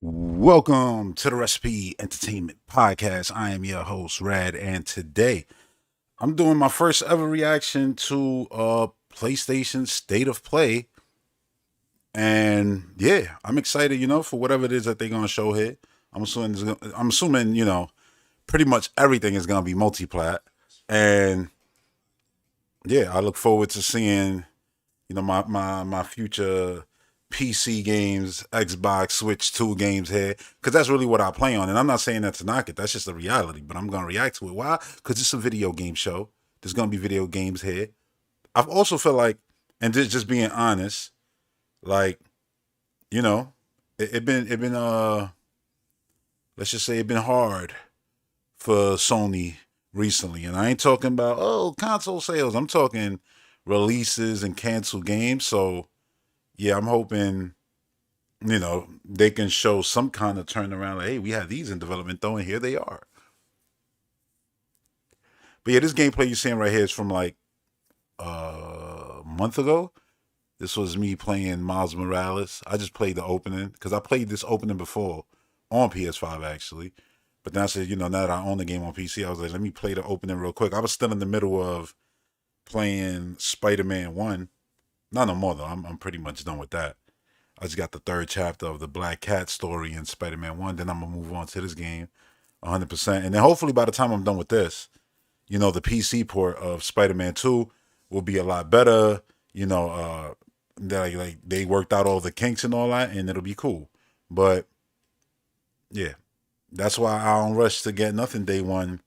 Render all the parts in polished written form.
Welcome to the Recipe Entertainment Podcast. I am your host, Rad, and today I'm doing my first ever reaction to PlayStation State of Play. And yeah, I'm excited, for whatever it is that they're gonna show here. I'm assuming, pretty much everything is gonna be multi-plat. And yeah, I look forward to seeing, my future PC games, Xbox, Switch 2 games here, because that's really what I play on. And I'm not saying that to knock it, that's just the reality, but I'm going to react to it. Why? Because it's a video game show. There's going to be video games here. I've also felt like, and just being honest, like, you know, it been, let's just say it been hard for Sony recently. And I ain't talking about, console sales. I'm talking releases and canceled games. So, yeah, I'm hoping they can show some kind of turnaround. Like, hey, we have these in development though, and here they are. But yeah, this gameplay you're seeing right here is from like a month ago. This was me playing Miles Morales. I just played the opening because I played this opening before on PS5 actually. But then I said, now that I own the game on PC, I was like, let me play the opening real quick. I was still in the middle of playing Spider-Man 1. Not no more though. I'm pretty much done with that. I just got the third chapter of the Black Cat story in Spider-Man 1. Then I'm going to move on to this game 100%. And then hopefully by the time I'm done with this, the PC port of Spider-Man 2 will be a lot better. Like they worked out all the kinks and all that, and it'll be cool. But yeah, that's why I don't rush to get nothing day one,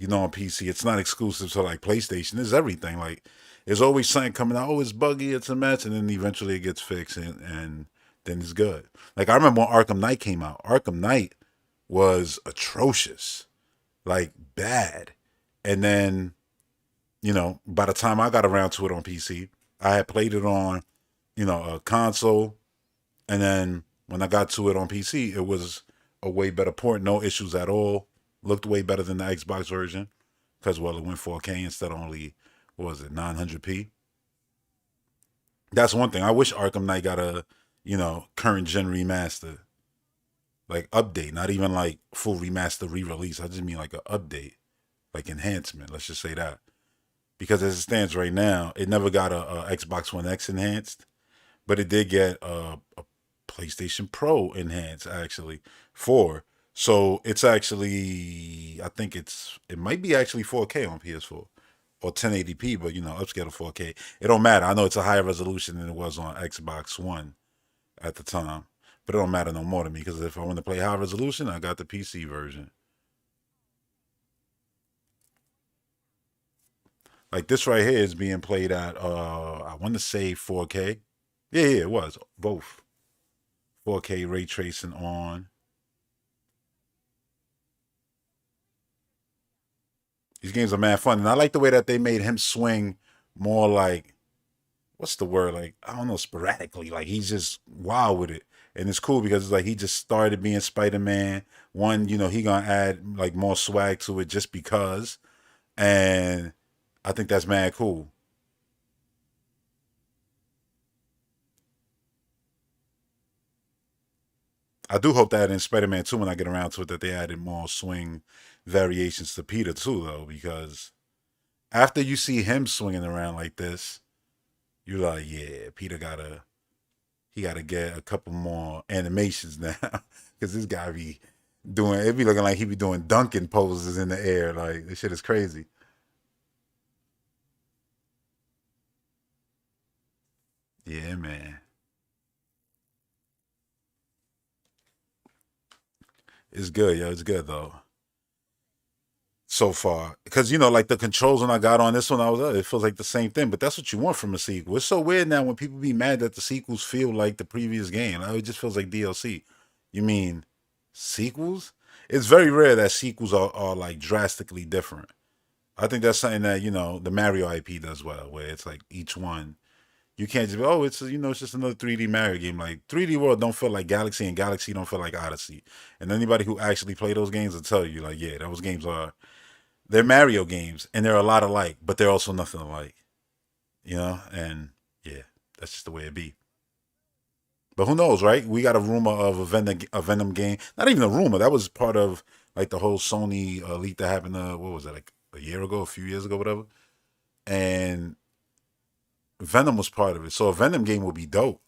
on PC. It's not exclusive to like PlayStation. It's everything. Like there's always something coming out. Oh, it's buggy, it's a mess, and then eventually it gets fixed and then it's good. Like I remember when Arkham Knight came out. Arkham Knight was atrocious. Like bad. And then, by the time I got around to it on PC, I had played it on, a console. And then when I got to it on PC, it was a way better port, no issues at all. Looked way better than the Xbox version. Because, well, it went 4K instead of only, what was it, 900p? That's one thing. I wish Arkham Knight got a, current gen remaster. Like update, not even like full remaster re-release. I just mean like an update, like enhancement. Let's just say that. Because as it stands right now, it never got a Xbox One X enhanced, but it did get a PlayStation Pro enhanced actually for. So it's actually, I think it might be actually 4K on PS4 or 1080p, but upscale to 4K. It don't matter. I know it's a higher resolution than it was on Xbox One at the time, but it don't matter no more to me because if I want to play high resolution, I got the PC version. Like this right here is being played at I want to say 4K. Yeah, it was both 4K ray tracing on. These games are mad fun, and I like the way that they made him swing more like what's the word, like I don't know, sporadically. Like he's just wild with it, and it's cool because it's like he just started being Spider Man. One, he gonna add like more swag to it just because, and I think that's mad cool. I do hope that in Spider Man 2, when I get around to it, that they added more swing variations to Peter too, though, because after you see him swinging around like this, you're like, yeah, Peter he gotta get a couple more animations now, because this guy be doing it be looking like he be doing dunking poses in the air, like this shit is crazy. Yeah, man, it's good, yo, it's good though. So far because like the controls when I got on this one I was it feels like the same thing, but that's what you want from a sequel. It's so weird now when people be mad that the sequels feel like the previous game. Like, it just feels like DLC. You mean sequels? It's very rare that sequels are like drastically different. I think that's something that the Mario IP does well, where it's like each one you can't just be, oh, it's just another 3D Mario game. Like 3D World don't feel like Galaxy, and Galaxy don't feel like Odyssey. And anybody who actually play those games will tell you, like, yeah, those games they're Mario games, and they're a lot alike, but they're also nothing alike. And yeah, that's just the way it be. But who knows, right? We got a rumor of a Venom game. Not even a rumor. That was part of like the whole Sony leak that happened. What was that? Like a year ago, a few years ago, whatever. And Venom was part of it. So a Venom game would be dope,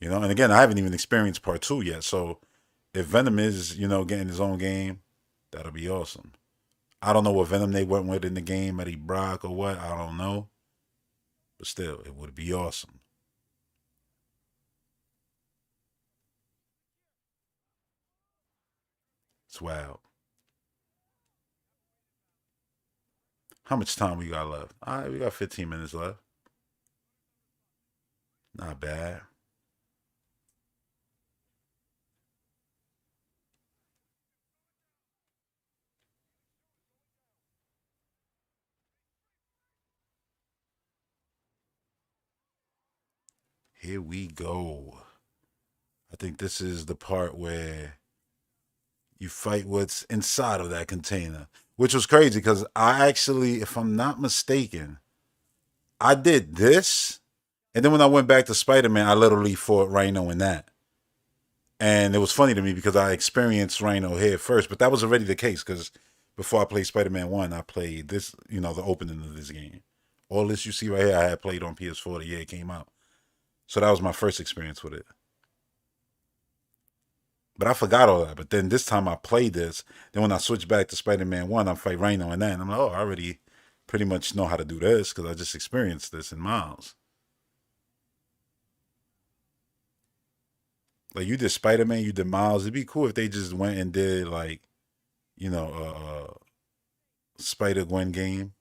you know. And again, I haven't even experienced part two yet. So if Venom is, getting his own game, that'll be awesome. I don't know what Venom they went with in the game, Eddie Brock or what. I don't know, but still, it would be awesome. It's wild. How much time we got left? All right, we got 15 minutes left. Not bad. Here we go. I think this is the part where you fight what's inside of that container, which was crazy because I actually, if I'm not mistaken, I did this, and then when I went back to Spider Man, I literally fought Rhino in that. And it was funny to me because I experienced Rhino here first, but that was already the case because before I played Spider Man 1, I played this, the opening of this game. All this you see right here, I had played on PS4 the year it came out. So that was my first experience with it. But I forgot all that. But then this time I played this. Then when I switched back to Spider Man 1, I fight Rhino and that. And I'm like, oh, I already pretty much know how to do this because I just experienced this in Miles. Like you did Spider Man, you did Miles. It'd be cool if they just went and did like, Spider Gwen game.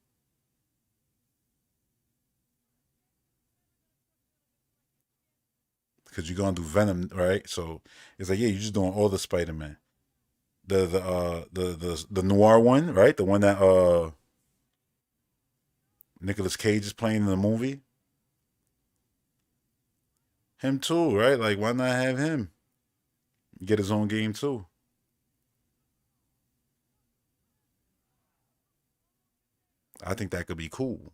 Because you're gonna do Venom, right? So it's like, yeah, you're just doing all the Spider Man. The noir one, right? The one that Nicolas Cage is playing in the movie. Him too, right? Like why not have him get his own game too? I think that could be cool.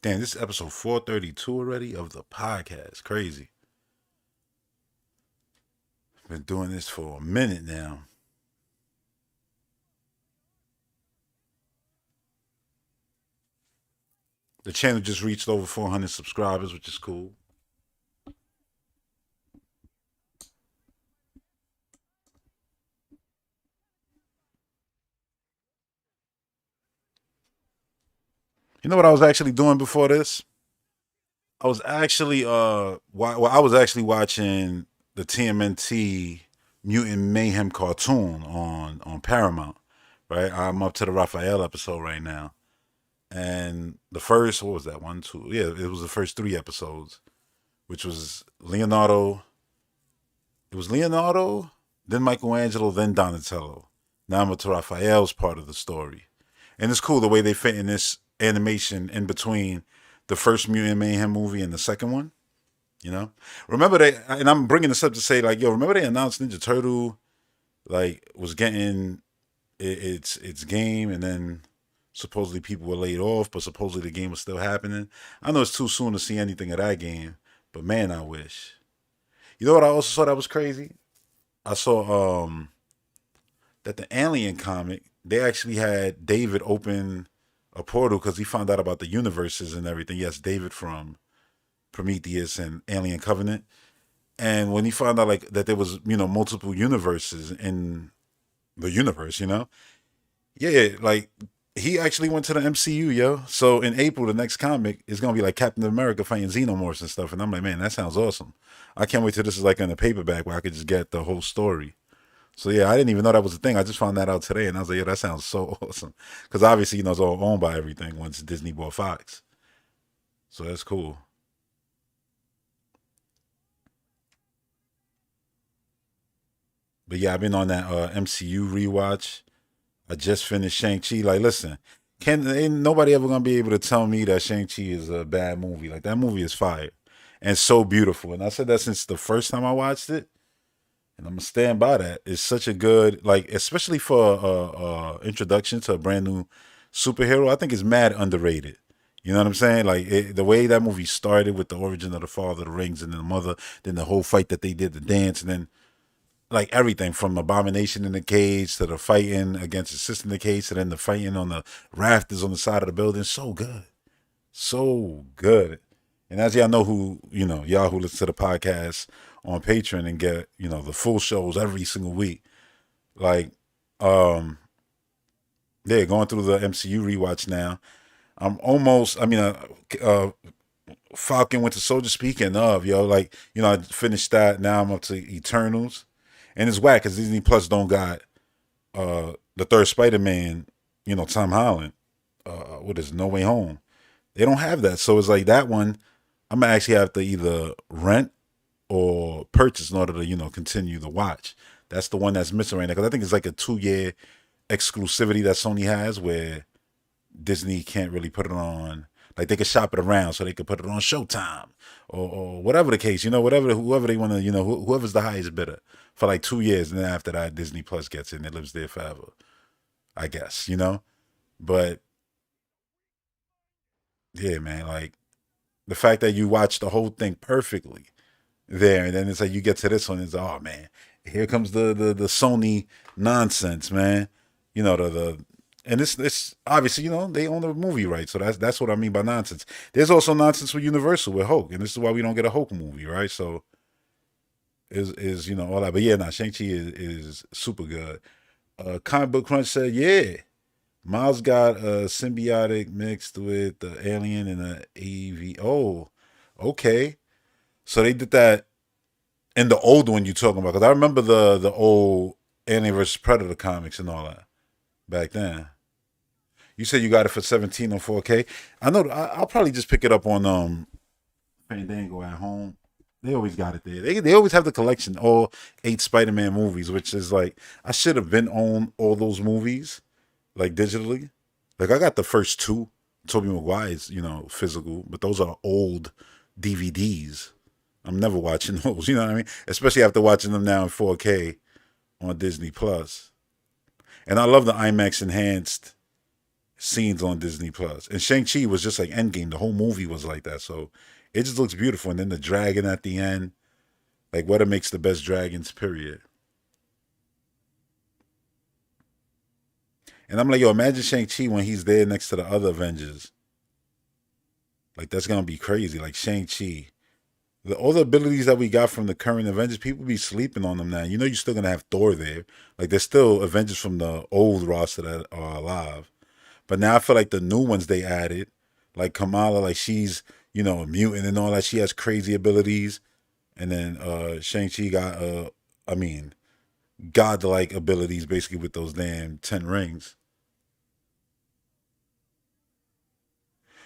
Damn, this is episode 432 already of the podcast. Crazy. Been doing this for a minute now. The channel just reached over 400 subscribers, which is cool. You know what I was actually doing before this? I was actually I was actually watching the TMNT Mutant Mayhem cartoon on Paramount. Right, I'm up to the Raphael episode right now, and the first, what was that, one, two? Yeah, it was the first three episodes, which was Leonardo. It was Leonardo, then Michelangelo, then Donatello. Now I'm up to Raphael's part of the story, and it's cool the way they fit in this animation in between the first Mutant Mayhem movie and the second one. You know, remember they, and I'm bringing this up to say like, yo, remember they announced Ninja Turtle like was getting its game, and then supposedly people were laid off, but supposedly the game was still happening. I know it's too soon to see anything of that game, but man, I wish. You know what I also saw that was crazy? I saw that the Alien comic, they actually had David open a portal because he found out about the universes and everything. Yes, David from Prometheus and Alien Covenant. And when he found out like that there was, multiple universes in the universe, yeah, like he actually went to the MCU, yo. So in April, the next comic is gonna be like Captain America fighting Xenomorphs and stuff. And I'm like, man, that sounds awesome. I can't wait till this is like in a paperback where I could just get the whole story. So yeah, I didn't even know that was a thing. I just found that out today, and I was like, yeah, that sounds so awesome. Because obviously, it's all owned by everything once Disney bought Fox. So that's cool. But yeah, I've been on that MCU rewatch. I just finished Shang Chi. Like, listen, can ain't nobody ever gonna be able to tell me that Shang Chi is a bad movie. Like that movie is fire and so beautiful. And I said that since the first time I watched it. And I'm gonna stand by that. It's such a good, like, especially for introduction to a brand new superhero. I think it's mad underrated. You know what I'm saying? Like the way that movie started with the origin of the father, of the rings, and then the mother, then the whole fight that they did, the dance, and then like everything from Abomination in the cage to the fighting against the sister in the cage to then the fighting on the rafters on the side of the building. So good, so good. And as y'all know, who y'all who listen to the podcast on Patreon and get the full shows every single week, like yeah, going through the MCU rewatch now. I'm almost. I mean, Falcon Winter Soldier. Speaking of, like I finished that. Now I'm up to Eternals, and it's whack because Disney Plus don't got the third Spider Man. Tom Holland. What is it, No Way Home? They don't have that, so it's like that one. I'm gonna actually have to either rent or purchase in order to continue the watch. That's the one that's missing right now because I think it's like a 2 year exclusivity that Sony has where Disney can't really put it on. Like they could shop it around, so they could put it on Showtime or whatever the case. Whatever whoever they want to. Whoever's the highest bidder for like 2 years, and then after that, Disney Plus gets in. It lives there forever. I guess. But yeah, man. Like the fact that you watch the whole thing perfectly there, and then it's like you get to this one, it's like, oh man, here comes the Sony nonsense, man. The and this obviously they own the movie right, so that's what I mean by nonsense. There's also nonsense with Universal with Hulk, and this is why we don't get a Hulk movie, right? So is all that, but yeah, nah, Shang-Chi is super good. Comic Book Crunch said, yeah, Miles got a symbiotic mixed with the alien and the AV. Oh, okay. So they did that in the old one you talking about? Because I remember the old Alien vs Predator comics and all that back then. You said you got it for 17 on 4K. I know. I'll probably just pick it up on Fandango at home. They always got it there. They always have the collection, all 8 Spider-Man movies, which is like I should have been on all those movies, like digitally. Like I got the first two, Tobey Maguire's, physical, but those are old DVDs. I'm never watching those, you know what I mean? Especially after watching them now in 4K on Disney Plus. And I love the IMAX enhanced scenes on Disney Plus. And Shang-Chi was just like Endgame. The whole movie was like that. So it just looks beautiful. And then the dragon at the end, like what it makes the best dragons, period. And I'm like, yo, imagine Shang-Chi when he's there next to the other Avengers. Like that's gonna be crazy. Like Shang-Chi. All the abilities that we got from the current Avengers, people be sleeping on them now. You're still gonna have Thor there. Like there's still Avengers from the old roster that are alive. But now I feel like the new ones they added, like Kamala, like she's, a mutant and all that. She has crazy abilities. And then Shang-Chi got I mean, godlike abilities basically with those damn 10 rings.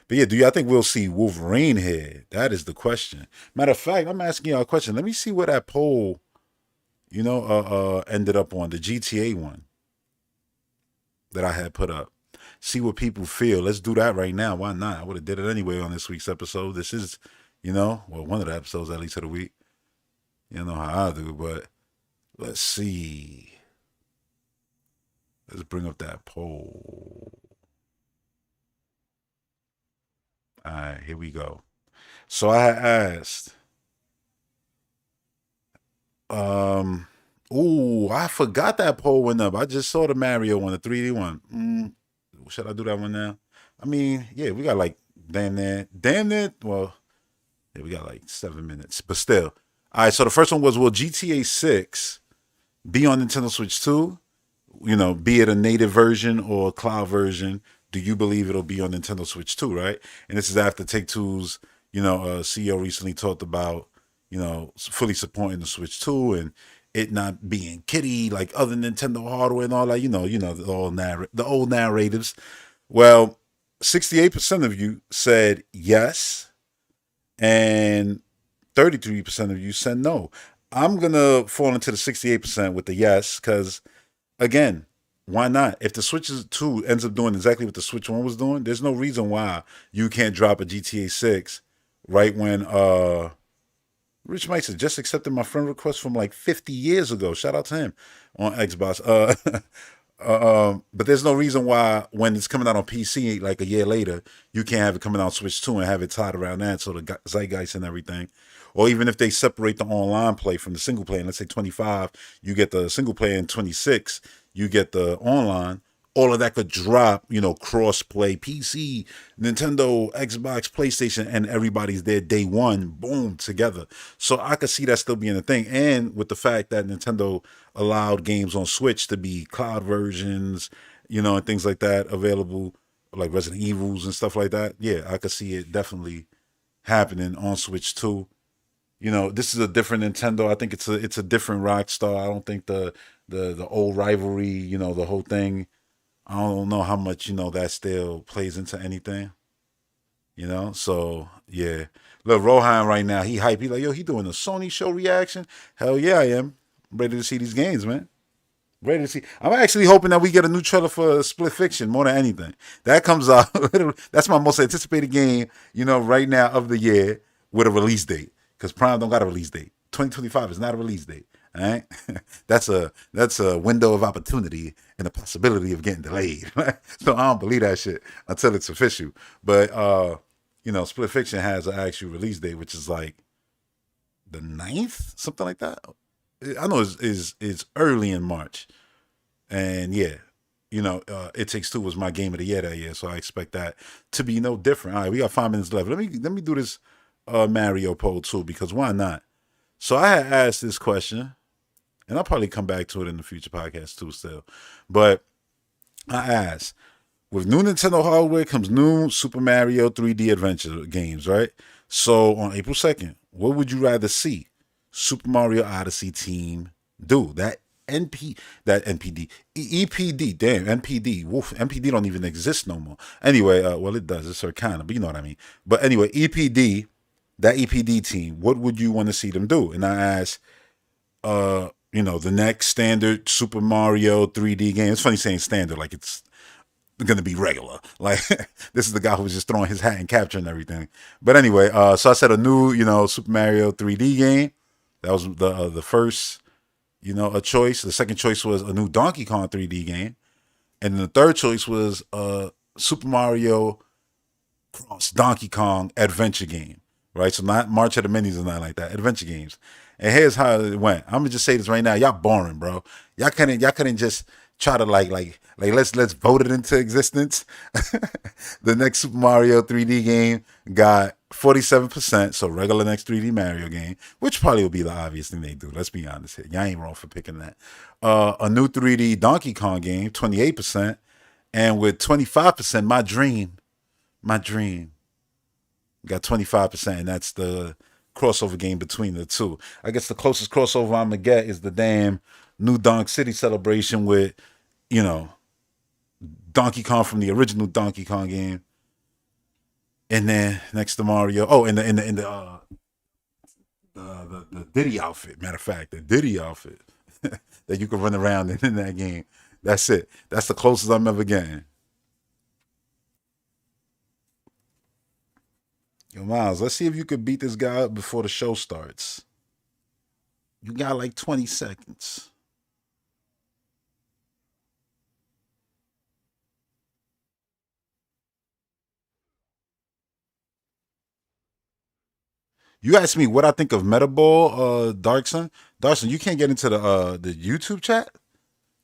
But yeah, do y'all think we'll see Wolverine here? That is the question. Matter of fact, I'm asking y'all a question. Let me see where that poll, ended up on the GTA one that I had put up. See what people feel. Let's do that right now. Why not? I would have did it anyway on this week's episode. This is, well, one of the episodes at least of the week. You know how I do, but let's see. Let's bring up that poll. All right, here we go. So I asked, um, ooh, I forgot that poll went up. I just saw the Mario one, the 3D one. Should I do that one now? I mean, yeah, we got like damn near. Well, yeah, we got like 7 minutes, but still. All right, so the first one was, will GTA 6 be on Nintendo Switch 2? Be it a native version or a cloud version. Do you believe it'll be on Nintendo Switch 2, right? And this is after Take Two's, CEO recently talked about, fully supporting the Switch 2 and it not being kitty like other Nintendo hardware and all that, the old narratives. Well, 68% of you said yes, and 33% of you said no. I'm gonna fall into the 68% with the yes, because again, why not? If the Switch 2 ends up doing exactly what the Switch 1 was doing, there's no reason why you can't drop a GTA 6 right when Rich Mike said, just accepted my friend request from like 50 years ago. Shout out to him on Xbox. But there's no reason why when it's coming out on PC like a year later, you can't have it coming out on Switch 2 and have it tied around that, so the zeitgeist and everything. Or even if they separate the online play from the single play, and let's say 25, you get the single play, and 26, you get the online. All of that could drop, cross play, PC, Nintendo, Xbox, PlayStation, and everybody's there day one, boom, together. So I could see that still being a thing. And with the fact that Nintendo allowed games on Switch to be cloud versions, and things like that available, like Resident Evils and stuff like that. Yeah, I could see it definitely happening on Switch too. This is a different Nintendo. I think it's a different Rockstar. I don't think the old rivalry, the whole thing. I don't know how much that still plays into anything. So yeah. Look, Rohan right now, he hype. He like, yo, he doing a Sony show reaction. Hell yeah, I am. I'm ready to see these games, man. Ready to see. I'm actually hoping that we get a new trailer for Split Fiction more than anything. That comes out. That's my most anticipated game, right now of the year with a release date. Because Prime don't got a release date. 2025 is not a release date. All right, that's a window of opportunity and the possibility of getting delayed. So I don't believe that shit until it's official. But Split Fiction has an actual release date, which is like the 9th, something like that. I know it's early in March, and yeah, It Takes Two was my game of the year that year, so I expect that to be no different. All right, we got 5 minutes left. Let me do this Mario poll too, because why not? So I had asked this question, and I'll probably come back to it in the future podcast too, still. But I asked, with new Nintendo hardware comes new Super Mario 3D Adventure games, right? So on April 2nd, what would you rather see Super Mario Odyssey team do? That NPD, EPD, damn, NPD, woof, NPD don't even exist no more. Anyway, well, it does, it's kind of, but you know what I mean. But anyway, that EPD team, what would you want to see them do? And I asked, the next standard Super Mario 3D game. It's funny saying standard, like it's gonna be regular. Like this is the guy who was just throwing his hat and capturing everything. But anyway, so I said a new, Super Mario 3D game. That was the first, a choice. The second choice was a new Donkey Kong 3D game, and then the third choice was Super Mario Cross Donkey Kong adventure game. Right, so not March of the Minis or nothing like that. Adventure games. And here's how it went. I'm gonna just say this right now. Y'all boring, bro. Y'all couldn't just try to like let's vote it into existence. The next Super Mario 3D game got 47%, so regular next 3D Mario game, which probably will be the obvious thing they do. Let's be honest here. Y'all ain't wrong for picking that. A new 3D Donkey Kong game, 28%, and with 25%, my dream got 25%, and that's the crossover game between the two. I guess the closest crossover I'm gonna get is the damn new Donk City celebration with, Donkey Kong from the original Donkey Kong game, and then next to Mario. Oh, the Diddy outfit. Matter of fact, the Diddy outfit that you can run around in that game. That's it. That's the closest I'm ever getting. Yo, Miles, let's see if you could beat this guy up before the show starts. You got like 20 seconds. You asked me what I think of Metaball, Darkson. Darkson, you can't get into the YouTube chat?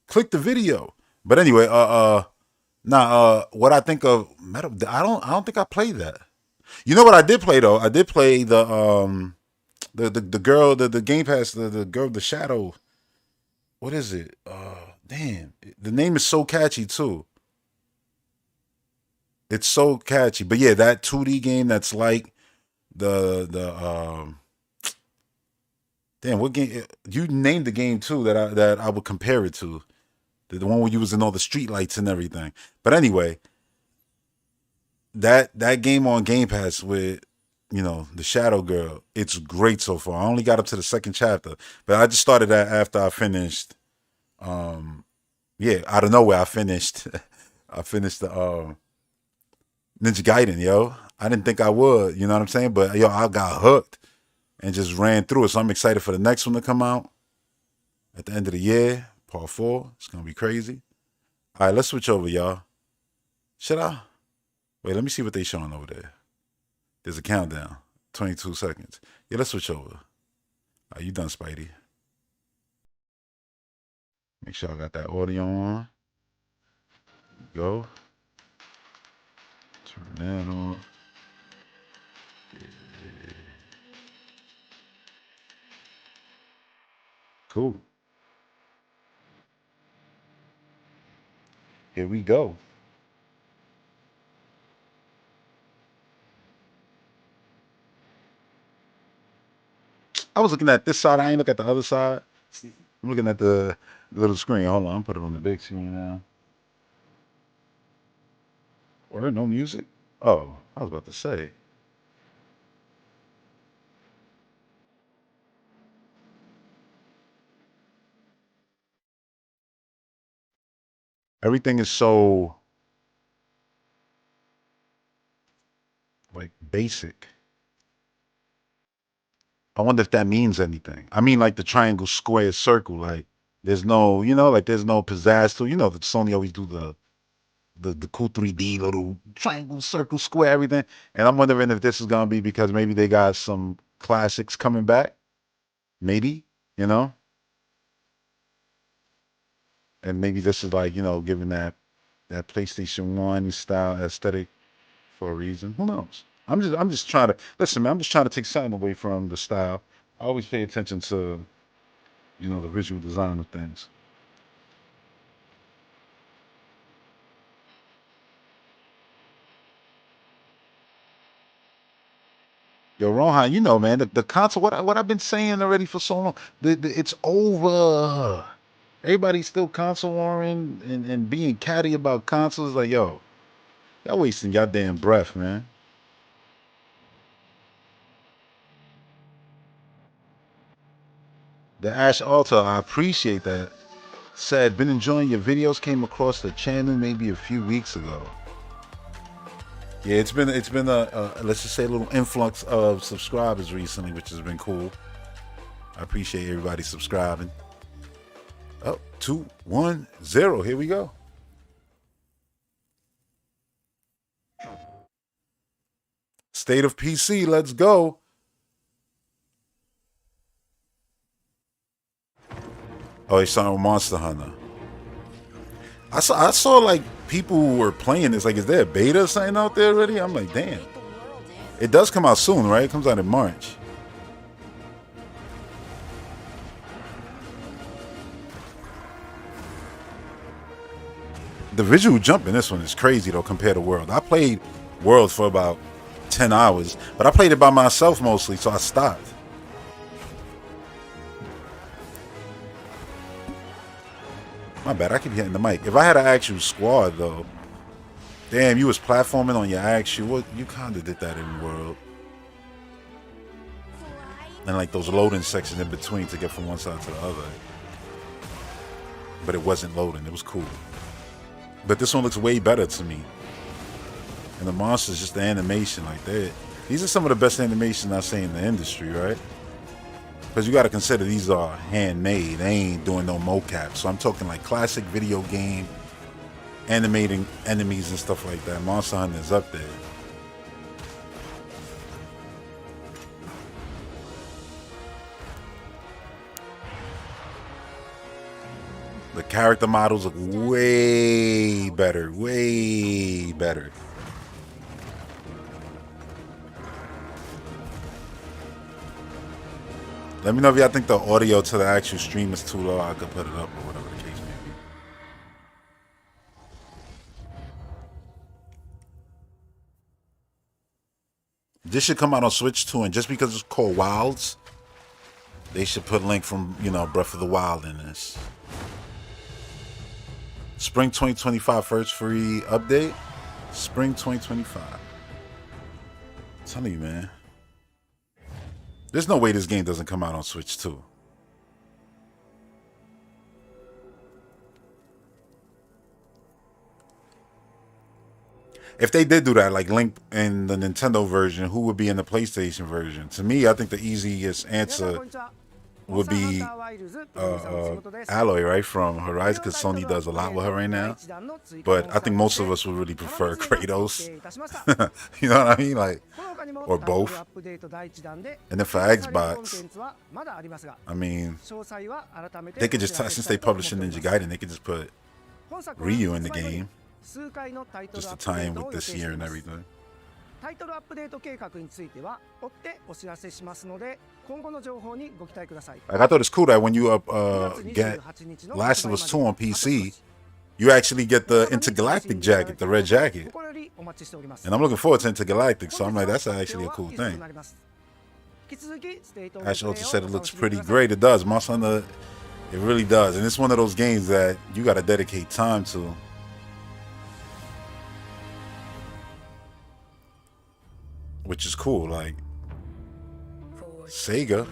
Click the video. But anyway, what I think of Meta, I don't think I played that. You know what I did play though? I did play the girl, the Game Pass, the girl, the Shadow. What is it? Damn, the name is so catchy too. It's so catchy. But yeah, that 2D game that's like the damn, what game you named the game too that I would compare it to. The one where you was in all the street lights and everything. But anyway, that game on Game Pass with the Shadow Girl, it's great so far. I only got up to the second chapter, but I just started that after I finished. Yeah, out of nowhere I finished. I finished the Ninja Gaiden, yo. I didn't think I would, you know what I'm saying? But yo, I got hooked. and just ran through it. So I'm excited for the next one to come out at the end of the year, part 4. It's gonna be crazy. All right, let's switch over, y'all. Should I? Wait, let me see what they showing over there. There's a countdown, 22 seconds. Yeah, let's switch over. Are you done, Spidey? Make sure I got that audio on. Go. Turn that on. Cool. Here we go. I was looking at this side. I ain't look at the other side. I'm looking at the little screen. Hold on. I'm put it on the big screen now. Or no music? Oh, I was about to say. Everything is so like basic. I wonder if that means anything. I mean, like the triangle, square, circle. Like there's no, like there's no pizzazz to. That Sony always do the cool 3D little triangle, circle, square, everything. And I'm wondering if this is gonna be because maybe they got some classics coming back. Maybe, you know, and maybe this is like giving that PlayStation One style aesthetic for a reason. Who knows? I'm just trying to listen, man. I'm just trying to take something away from the style. I always pay attention to the visual design of things. Yo, Rohan, man, the console. What I've been saying already for so long. It's over. Everybody's still console warring and being catty about consoles. Like, yo, y'all wasting y'all damn breath, man. The Ash Altar, I appreciate that. Said, been enjoying your videos. Came across the channel maybe a few weeks ago. Yeah, it's been a let's just say a little influx of subscribers recently, which has been cool. I appreciate everybody subscribing. Oh, 210. Here we go. State of PC. Let's go. Oh, he's starting with Monster Hunter. I saw like people who were playing this. Like, is there a beta or something out there already? I'm like, damn. It does come out soon, right? It comes out in March. The visual jump in this one is crazy though compared to World. I played World for about 10 hours, but I played it by myself mostly, so I stopped. My bad, I keep hitting the mic. If I had an actual squad though, damn, you was platforming on your actual. What you kind of did that in World, and like those loading sections in between to get from one side to the other. But it wasn't loading. It was cool. But this one looks way better to me. And the monsters, just the animation, like that. These are some of the best animations I've seen in the industry, right? Because you got to consider these are handmade. They ain't doing no mocap. So I'm talking like classic video game animating enemies and stuff like that. Monster Hunter is up there. The character models look way better, way better. Let me know if y'all think the audio to the actual stream is too low. I could put it up or whatever the case may be. This should come out on Switch too, and just because it's called Wilds, they should put Link from, Breath of the Wild in this. Spring 2025 first free update. Spring 2025. I'm telling you, man. There's no way this game doesn't come out on Switch too. if they did do that, like Link in the Nintendo version, who would be in the PlayStation version? To me, I think the easiest answer would be Alloy, right, from Horizon, because Sony does a lot with her right now. But I think most of us would really prefer Kratos. You know what I mean? Like, or both. And then for Xbox, I mean, they could just, since they published Ninja Gaiden, they could just put Ryu in the game, just to tie in with this year and everything. タイトルアップデート計画については追ってお知らせしますので今後の情報にご期待ください。 Like, I thought it's cool that when you get Last of Us 2 on PC, you actually get the intergalactic jacket, the red jacket. And I'm looking forward to intergalactic, so I'm like, that's actually a cool thing. Ash Ultra said it looks pretty great. It does. Monster Hunter, it really does. And it's one of those games that you got to dedicate time to. Which is cool, like Sega.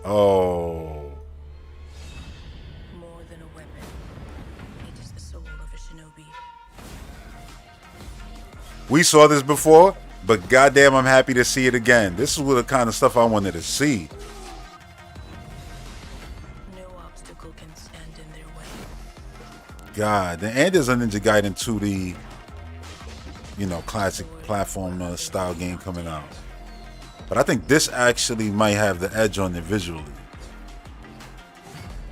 Oh. More than a weapon. It is the soul of a shinobi. We saw this before, but goddamn, I'm happy to see it again. This is the kind of stuff I wanted to see. No obstacle can stand in their way. God, and there's a Ninja Gaiden 2D, you know, classic platform style game coming out. But I think this actually might have the edge on it visually.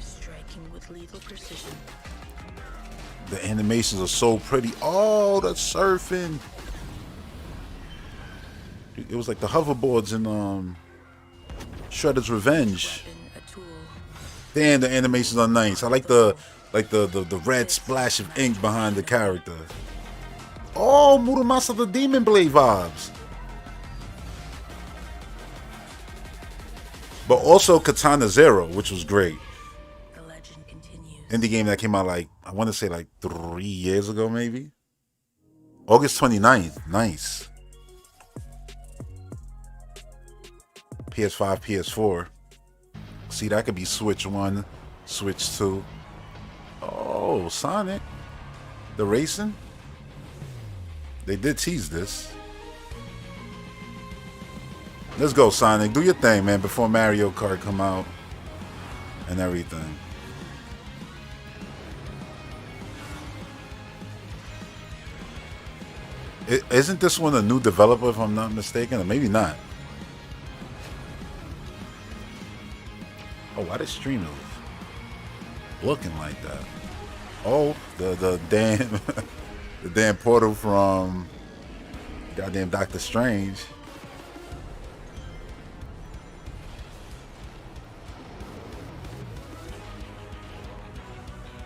Striking with lethal precision. The animations are so pretty. Oh, the surfing. It was like the hoverboards in Shredder's Revenge. Damn, the animations are nice. I like the red splash of ink behind the character. Oh, Muramasa the Demon Blade vibes. But also Katana Zero, which was great. The legend continues. Indie game that came out like, I want to say like 3 years ago maybe. August 29th. Nice. PS5, PS4. See, that could be Switch 1, Switch 2. Oh, Sonic. The racing. They did tease this. Let's go, Sonic. Do your thing, man, before Mario Kart come out and everything. Isn't this one a new developer, if I'm not mistaken? Or maybe not. Oh, why the stream is looking like that? Oh, the damn the damn portal from goddamn Doctor Strange.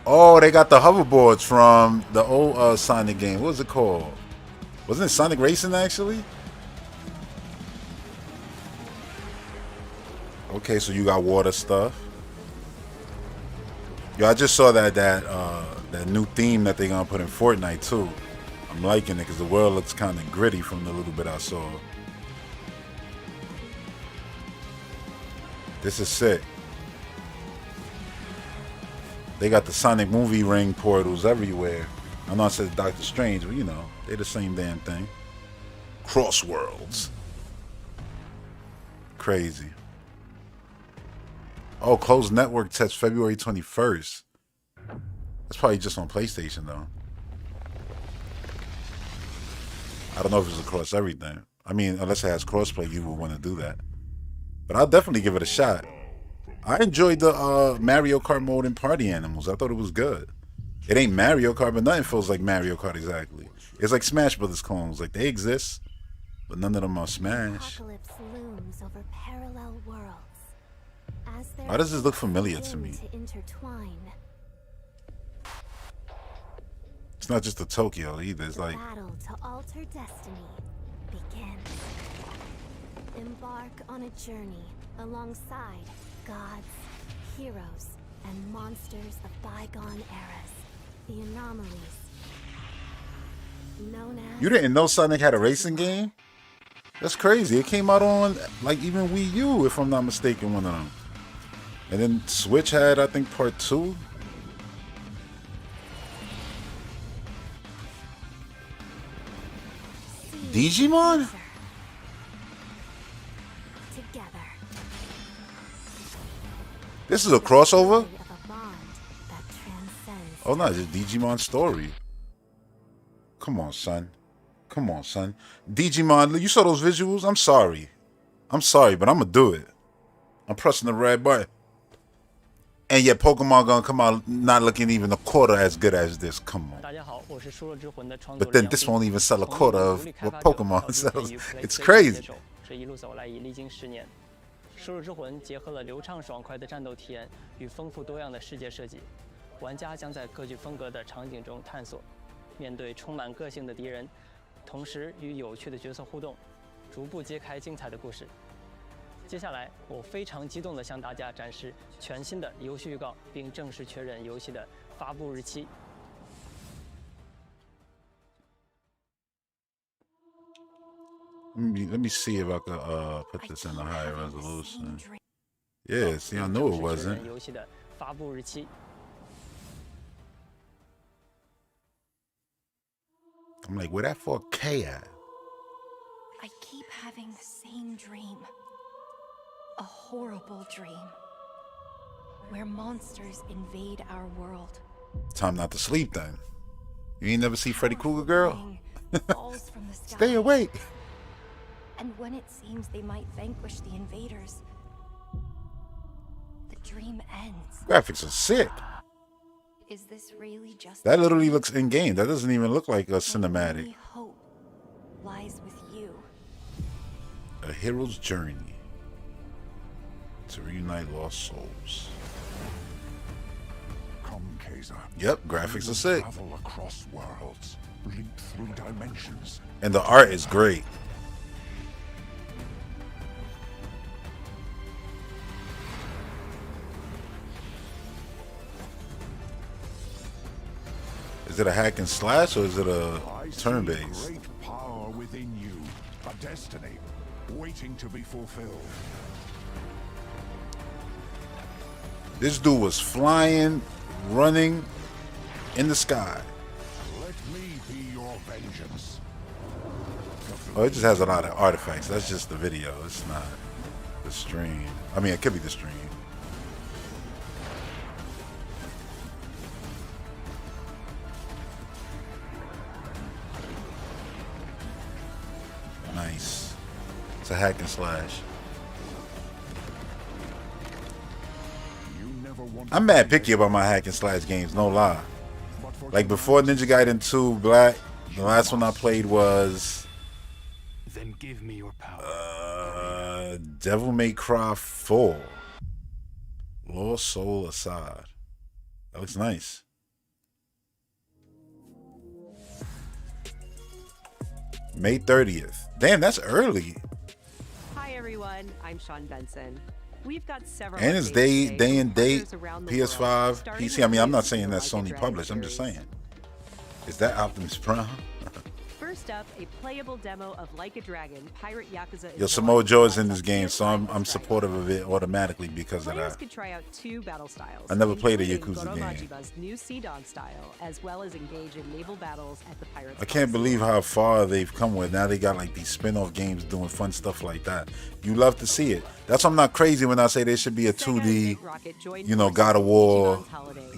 Oh, they got the hoverboards from the old Sonic game. What was it called? Wasn't it Sonic Racing, actually? Okay, so you got water stuff. Yo, I just saw that new theme that they're gonna put in Fortnite too. I'm liking it because the world looks kind of gritty from the little bit I saw. This is sick. They got the Sonic movie ring portals everywhere. I know I said Doctor Strange, but you know, they're the same damn thing. Cross worlds. Crazy. Oh, closed network test February 21st. That's probably just on PlayStation though. I don't know if it's across everything. I mean, unless it has crossplay, you would want to do that. But I'll definitely give it a shot. I enjoyed the Mario Kart mode in Party Animals. I thought it was good. It ain't Mario Kart, but nothing feels like Mario Kart exactly. It's like Smash Brothers clones. Like, they exist, but none of them are Smash. Apocalypse looms over parallel worlds. As Why does this look familiar to me? It's not just the Tokyo either. It's like battle to alter destiny begins. Embark on a journey alongside gods, heroes, and monsters of bygone eras. The anomalies known as... You didn't know Sonic had a racing game? That's crazy. It came out on like even Wii U, if I'm not mistaken, one of them. And then Switch had, I think, part 2. Digimon? Together. This is a crossover? Of a bond that transcends. Oh no, it's a Digimon story. Come on, son. Come on, son. Digimon, you saw those visuals? I'm sorry. I'm sorry, but I'm gonna do it. I'm pressing the red button. And yet Pokemon gonna come out not looking even a quarter as good as this. Come on. 大家好，我是输了之魂的创 But 作者 then 杨 this 斌 won't even sell a quarter 从 of 独立开 what 发者 Pokemon 到入 sells. 职于 It's PlayStation crazy. 接手这一路走来已历经10年。输入之魂结合了流畅爽快的战斗体验与丰富多样的世界设计，玩家将在各具风格的场景中探索，面对充满个性的敌人，同时与有趣的角色互动，逐步揭开精彩的故事。接下来，我非常激动地向大家展示全新的游戏预告，并正式确认游戏的发布日期。Let me see if I can put this in a higher resolution. Yeah, see, I knew it wasn't. 游戏的发布日期。 I'm like, where that 4K at? I keep having the same dream. A horrible dream. Where monsters invade our world. Time not to sleep then. You ain't never see Freddy Krueger, girl? Thing falls from the sky. Stay awake. And when it seems they might vanquish the invaders, the dream ends. Graphics are sick. Is this really just That literally looks in game. That doesn't even look like a My cinematic. only hope lies with you. A hero's journey to reunite lost souls. Come, Kaiser. Yep, graphics are sick. Travel across worlds, leap through dimensions. And the art is great. Is it a hack and slash or is it a I see turn-based? great power within you, a destiny waiting to be fulfilled. This dude was flying, running in the sky. Let me be your vengeance. Oh, it just has a lot of artifacts. That's just the video. It's not the stream. I mean, it could be the stream. Nice. It's a hack and slash. You never want I'm mad picky about my hack and slash games, no lie. but for Like before Ninja Gaiden 2 Black, the last one I played was Then give me your power. Devil May Cry 4. Lost Soul Aside. That looks nice. May 30th. Damn, that's early. Hi everyone, I'm Sean Benson. We've got several And it's updates day today and from date, partners around the PS5, world, starting PC. I mean, I'm not with saying the that's Like a Sony Dragon published. I'm just series. saying. Is that Optimus Prime? First up, a playable demo of Like a Dragon, Pirate Yakuza. Yo, is Samoa live Joe is in on this game, so PS5 I'm Australia. supportive of it automatically because of Players that. could try out two battle styles. I never played a including Yakuza Goro game. Majiba's new Sea Dog style, as well as engage in naval battles at the Pirates. I can't believe how far they've come with. Now they got like these spin-off games doing fun stuff like that. You love to see it. That's why I'm not crazy when I say there should be a 2D, you know, God of War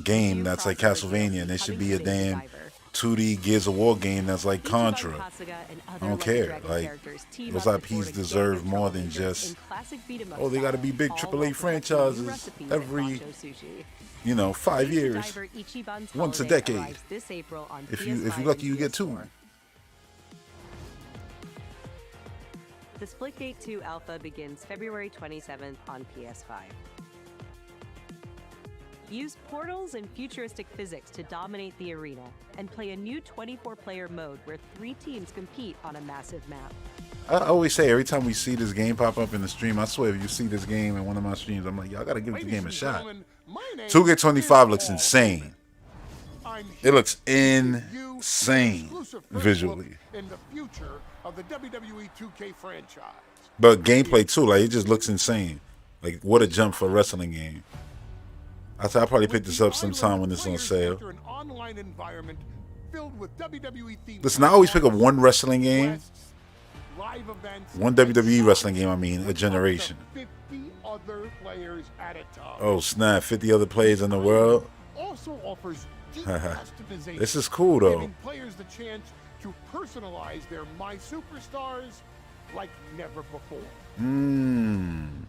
game that's like Castlevania, and there should be a damn 2D Gears of War game that's like Contra. I don't care. Like, those IPs deserve more than just, oh, they gotta be big AAA franchises every, you know, 5 years. Once a decade. If you're lucky, you get two. The Splitgate 2 alpha begins February 27th on PS5. Use portals and futuristic physics to dominate the arena, and play a new 24-player mode where 3 teams compete on a massive map. I always say every time we see this game pop up in the stream, I swear if you see this game in one of my streams, I'm like, y'all gotta give the game a shot. 2K25 looks insane. It looks insane visually. In the future of the WWE 2K franchise. But gameplay too, like it just looks insane. Like what a jump for a wrestling game. I'll probably pick this up sometime when it's on sale. An online environment filled with WWE themed Listen, I always pick up one wrestling game, quests, live events. One WWE wrestling game, I mean, a generation. 50 other players at a time. Oh, snap. 50 other players in the world? Also offers deep customization. This is cool, though. Giving players the chance to personalize their My Superstars like never before. And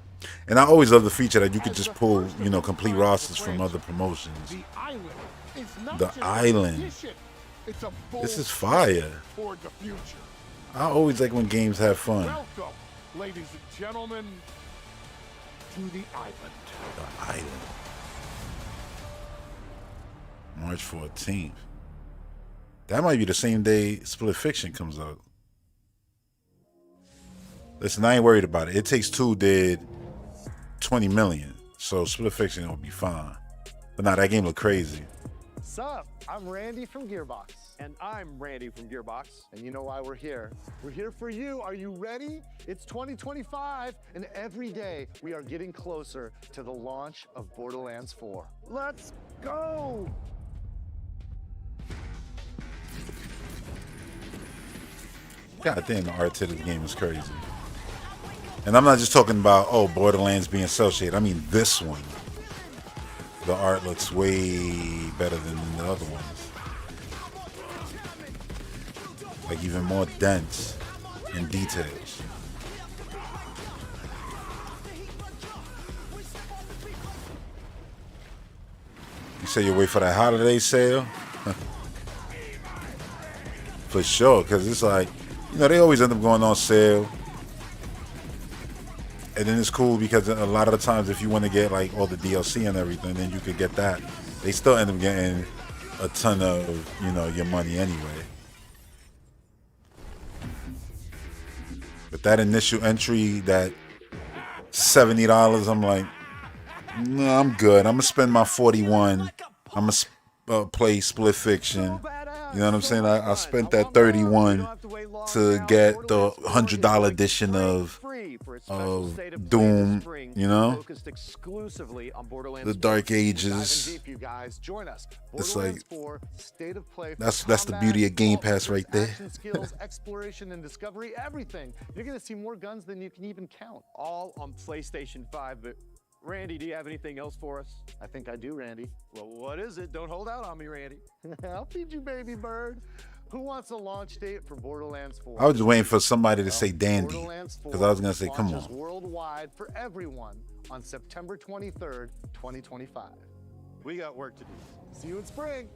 I always love the feature that you could just pull, you know, complete rosters from other promotions. The island is not The just a island. competition, it's a bold This is fire. step toward the future. I always like when games have fun. Welcome, ladies and gentlemen, to the island. The island. March 14th. That might be the same day Split Fiction comes out. Listen, I ain't worried about it. It Takes Two did 20 million, so Split Fiction will be fine. But nah, that game look crazy. Sup? I'm Randy from Gearbox. And I'm Randy from Gearbox. And you know why we're here. We're here for you. Are you ready? It's 2025, and every day we are getting closer to the launch of Borderlands 4. Let's go! God damn, the art to this game is crazy. And I'm not just talking about, oh, Borderlands being cel shaded. I mean this one. The art looks way better than the other ones. Like even more dense in details. You say you wait for that holiday sale? For sure, because it's like, you know, they always end up going on sale. And then it's cool because a lot of the times if you want to get like all the DLC and everything, then you could get that. They still end up getting a ton of, you know, your money anyway. But that initial entry, that $70, I'm like, no, I'm good. I'm going to spend my 41. I'm going to play Split Fiction. You know what I'm saying? I spent that 31 to get the $100 edition of Doom, you know? The Dark Ages. It's like, that's the beauty of Game Pass right there. Exploration and discovery, everything. You're going to see more guns than you can even count. All on PlayStation 5, but Randy, do you have anything else for us? I think I do, Randy. Well, what is it? Don't hold out on me, Randy. I'll feed you, baby bird. Who wants a launch date for Borderlands 4? I was just waiting for somebody to say Dandy, because I was going to say, come on. Worldwide for everyone on September 23rd, 2025. We got work to do. See you in spring.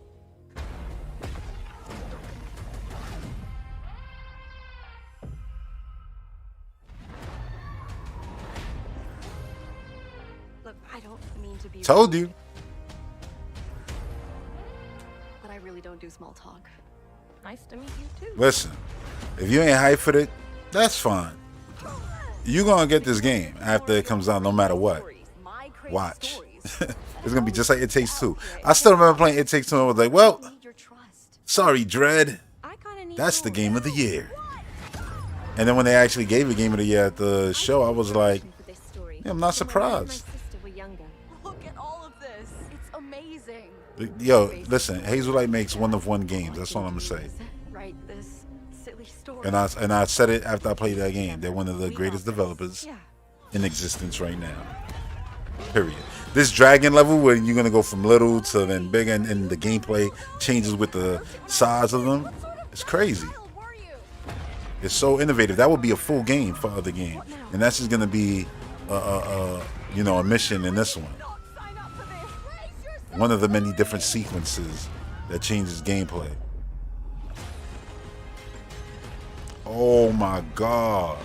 Look, I don't mean to be Told rude, you. but I really don't do small talk. Nice to meet you too. Listen, if you ain't hyped for it, that's fine. You're going to get this game after it comes out no matter what. Watch. It's going to be just like It Takes Two. I still remember playing It Takes Two and I was like, well, sorry, Dread. That's the game of the year. And then when they actually gave it Game of the Year at the show, I was like, yeah, I'm not surprised. Look at all of this. It's amazing. Yo, listen, Hazelight makes one of one games. That's all I'm going to say. Right, this silly story. And I said it after I played that game. They're one of the greatest developers in existence right now. Period. This dragon level where you're gonna go from little to then bigger, and the gameplay changes with the size of them. It's crazy. It's so innovative. That would be a full game for other game, and that's just gonna be you know, a mission in this one. One of the many different sequences that changes gameplay. Oh my God.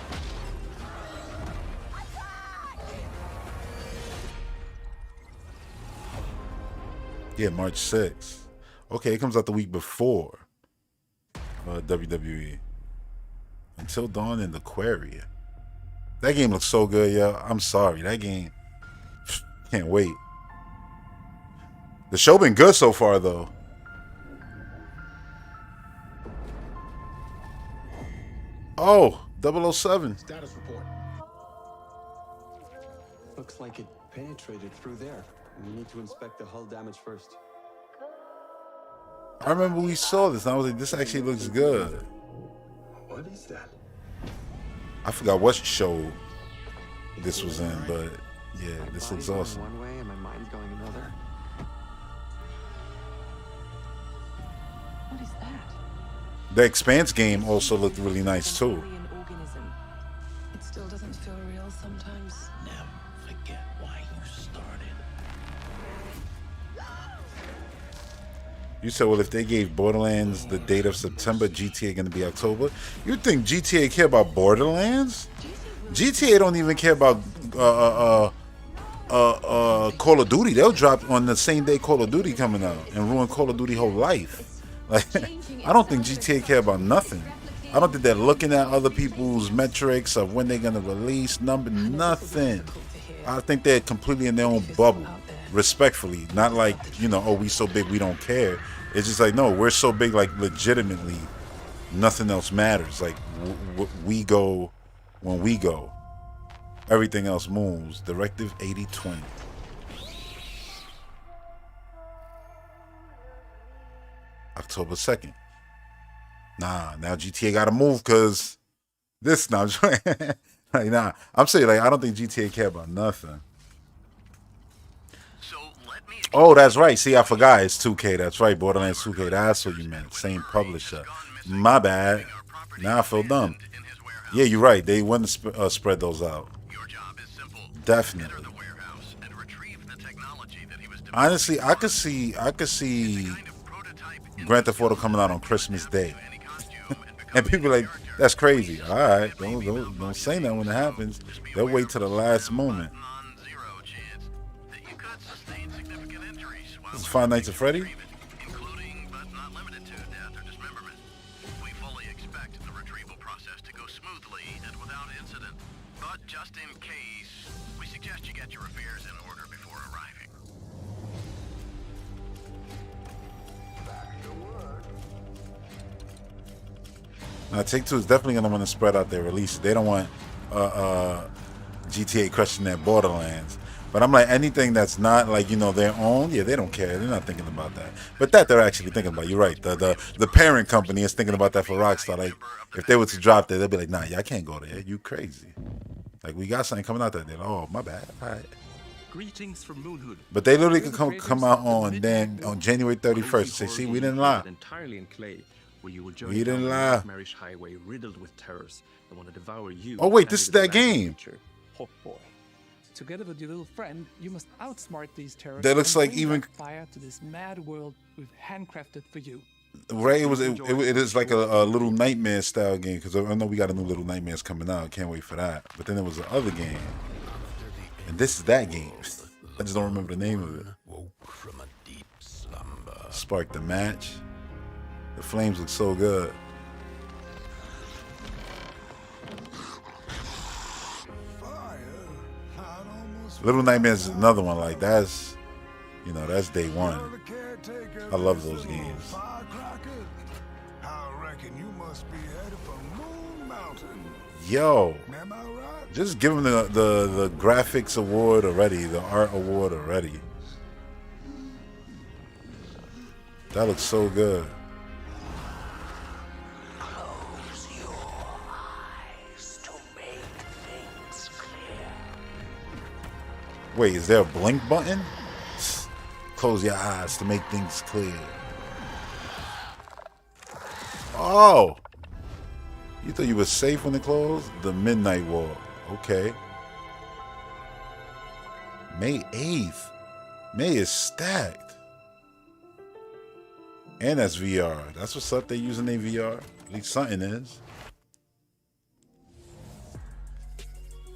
Yeah, March 6th. Okay, it comes out the week before WWE. Until Dawn in the Aquaria. That game looks so good, yo. I'm sorry. That game, can't wait. The show been good so far, though. Oh, 007. Status report. Looks like it penetrated through there. We need to inspect the hull damage first. I remember we saw this and I was like, this actually looks good. What is that? I forgot what show this was in, but yeah, this looks awesome. One way and my mind's going another. What is that? The Expanse game also looked really nice too. Alien organism. It still doesn't feel real sometimes. Never forget why you started. You said, well, if they gave Borderlands the date of September, GTA going to be October. You think GTA care about Borderlands? GTA don't even care about Call of Duty. They'll drop on the same day Call of Duty coming out and ruin Call of Duty whole life. Like, I don't think GTA care about nothing. I don't think they're looking at other people's metrics of when they're going to release, nothing. I think they're completely in their own bubble, respectfully. Not like, you know, oh, we so big we don't care. It's just like, no, we're so big, like, legitimately, nothing else matters. Like, we go when we go. Everything else moves. Directive 80-20. October 2nd. Nah, now GTA gotta move because this now. Like, nah, I'm saying, like, I don't think GTA care about nothing. Oh, that's right. See, I forgot. It's 2K. That's right. Borderlands 2K. That's what you meant. Same publisher. My bad. Now I feel dumb. Yeah, you're right. They want to spread those out. Definitely. Honestly, I could see Grand Theft Auto coming out on Christmas Day. And people are like, that's crazy. All right, don't say that when it happens. They'll wait till the last moment. This is Five Nights at Freddy. Now, Take-Two is definitely going to want to spread out their releases. They don't want GTA crushing their Borderlands. But I'm like, anything that's not, like, you know, their own, yeah, they don't care. They're not thinking about that. But that they're actually thinking about. You're right. The parent company is thinking about that for Rockstar. Like, if they were to drop there, they'll be like, nah, y'all can't go there. You crazy. Like, we got something coming out there. They're like, oh, my bad. All right. Greetings from Moonhood. But they literally could come out on January 31st. Say, see, we didn't lie. Entirely in clay. Where you will journey We didn't down lie. a nightmarish highway riddled with terrors that want to devour you. Oh, wait, and this is the that last game. creature. Oh boy. Together with your little friend, you must outsmart these terrorists. That looks and like bring even- back fire to this mad world we've handcrafted for you. Right, it is like a Little Nightmares style game, because I know we got a new Little Nightmares coming out. Can't wait for that. But then there was the other game, and this is that game. I just don't remember the name of it. Spark the match. The flames look so good. Little Nightmares is another one. Like, that's, you know, that's day one. I love those games. Yo, just give them the graphics award already, the art award already. That looks so good. Wait, is there a blink button? Close your eyes to make things clear. Oh! You thought you were safe when it closed? The Midnight Walk. Okay. May 8th. May is stacked. And that's VR. That's what's up. They using their VR. At least something is.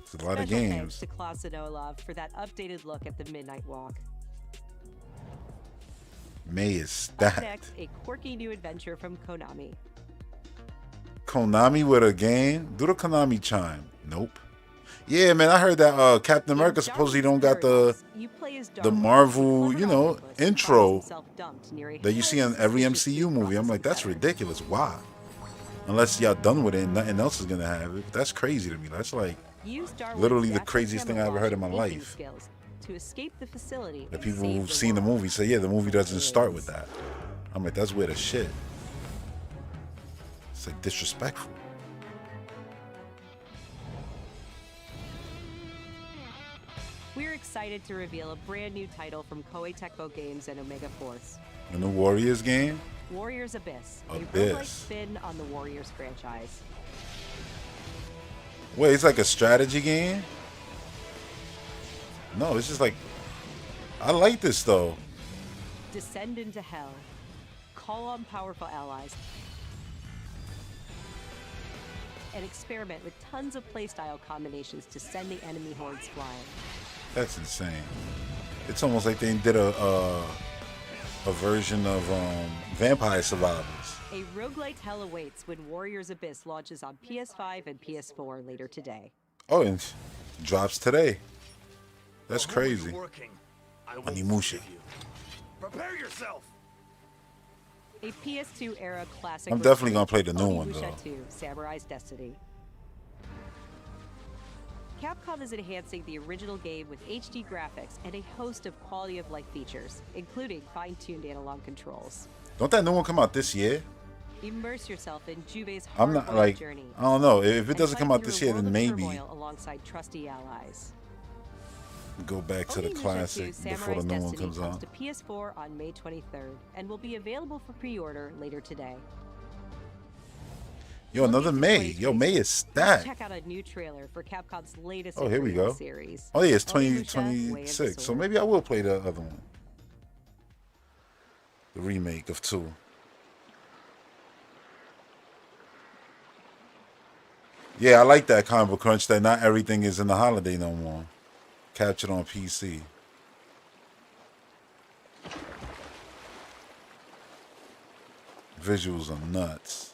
It's a lot of Special games. thanks to Klaus and Olaf for that updated look at the Midnight Walk. May is Up stacked. next, a quirky new adventure from Konami. Konami with a game? Do the Konami chime. Nope. Yeah, man, I heard that Captain America supposedly don't got the Marvel, you know, intro that you see in every MCU movie. I'm like, that's ridiculous. Why? Unless y'all done with it and nothing else is gonna have it. That's crazy to me. That's like literally the craziest thing I ever heard in my life. To escape the facility The and people save who've the seen the world. movie say, yeah, the movie doesn't start with that. I'm like, that's weird as shit. It's like disrespectful. We're excited to reveal a brand new title from Koei Tecmo Games and Omega Force. In the Warriors game? Warriors Abyss, a Abyss. roguelike spin on the Warriors franchise. Wait, it's like a strategy game? No, it's just like... I like this, though. Descend into hell. Call on powerful allies. And experiment with tons of playstyle combinations to send the enemy hordes flying. That's insane. It's almost like they did a version of Vampire Survivors. A roguelike hell awaits when Warriors Abyss launches on PS5 and PS4 later today. Oh, and drops today. That's crazy. Onimusha. Prepare yourself. A PS2 era classic. I'm definitely gonna play the new one Onimusha though. 2, Samurai's Destiny. Capcom is enhancing the original game with HD graphics and a host of quality of life features, including fine-tuned analog controls. Don't that new one come out this year? Immerse yourself in Jube's I'm not hard-boiled like journey. I don't know. If it and doesn't fight come out through this a year, world then of maybe turmoil alongside trusty allies. go back to the Onimusha 2, classic before the Samurai's new one Destiny comes comes out. to PS4 on May 23rd and will be available for pre-order later today. Yo, another May. Yo, May is stacked. Check out a new trailer for Capcom's latest Oh, here we original go. series. Oh yeah, it's Onimusha, Way of the 2026. So Sword. maybe I will play the other one. The remake of 2. Yeah, I like that combo crunch that not everything is in the holiday no more. Captured on PC. Visuals are nuts.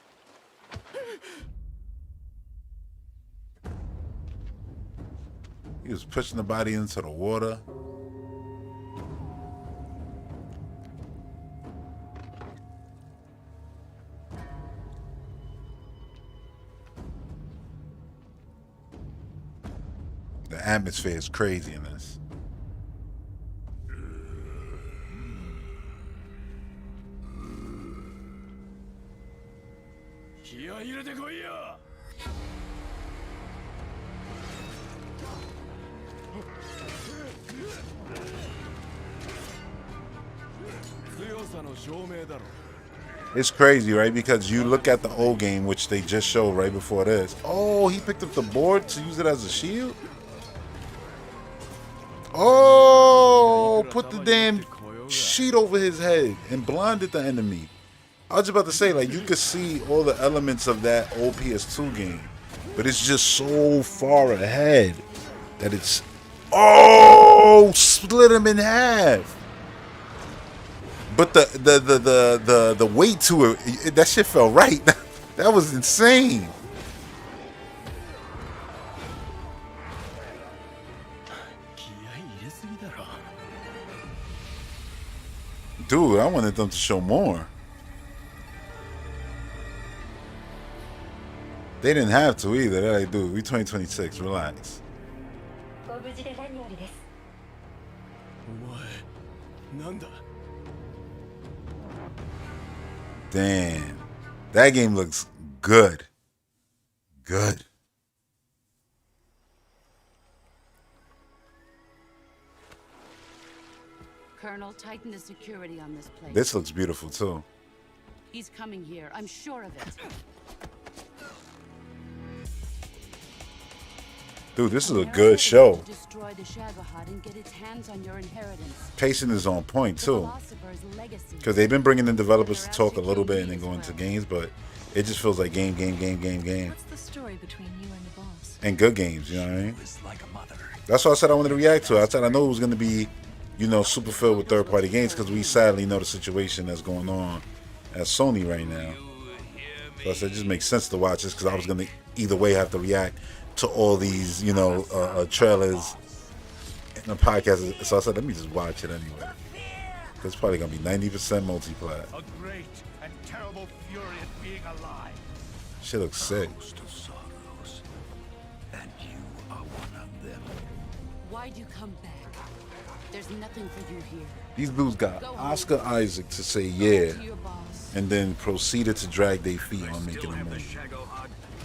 He was pushing the body into the water. The atmosphere is crazy in this. It's crazy, right? Because you look at the old game, which they just showed right before this. Oh, he picked up the board to use it as a shield? Oh, put the damn sheet over his head and blinded the enemy. I was about to say, like, you could see all the elements of that old PS2 game, but it's just so far ahead that it's... Oh, split him in half. But the weight to it, that shit felt right. That was insane. Dude, I wanted them to show more. They didn't have to either. They're like, dude, we 2026, relax. Damn. That game looks good. Good. Colonel, tighten the security on this place. This looks beautiful too. He's coming here. I'm sure of it. Dude, this is a good show. To destroy the Shagohod and get its hands on your inheritance. Pacing is on point The too. philosopher's legacy. Because they've been bringing in developers to talk a little bit and then go into games, but it just feels like game. What's the story between you and the boss? And good games, you know what I mean? That's why I said I wanted to react to it. I said I know it was going to be, you know, super filled with third-party games because we sadly know the situation that's going on at Sony right now. So I said it just makes sense to watch this because I was going to either way have to react to all these, you know, trailers in the podcast. So I said, let me just watch it anyway. It's probably going to be 90% multiplayer. A great and terrible fury at being alive. Shit looks sick. And you are one of them. Why'd you come back? There's nothing for you here. These dudes got Oscar Isaac to say yeah, and then proceeded to drag their feet on making a movie.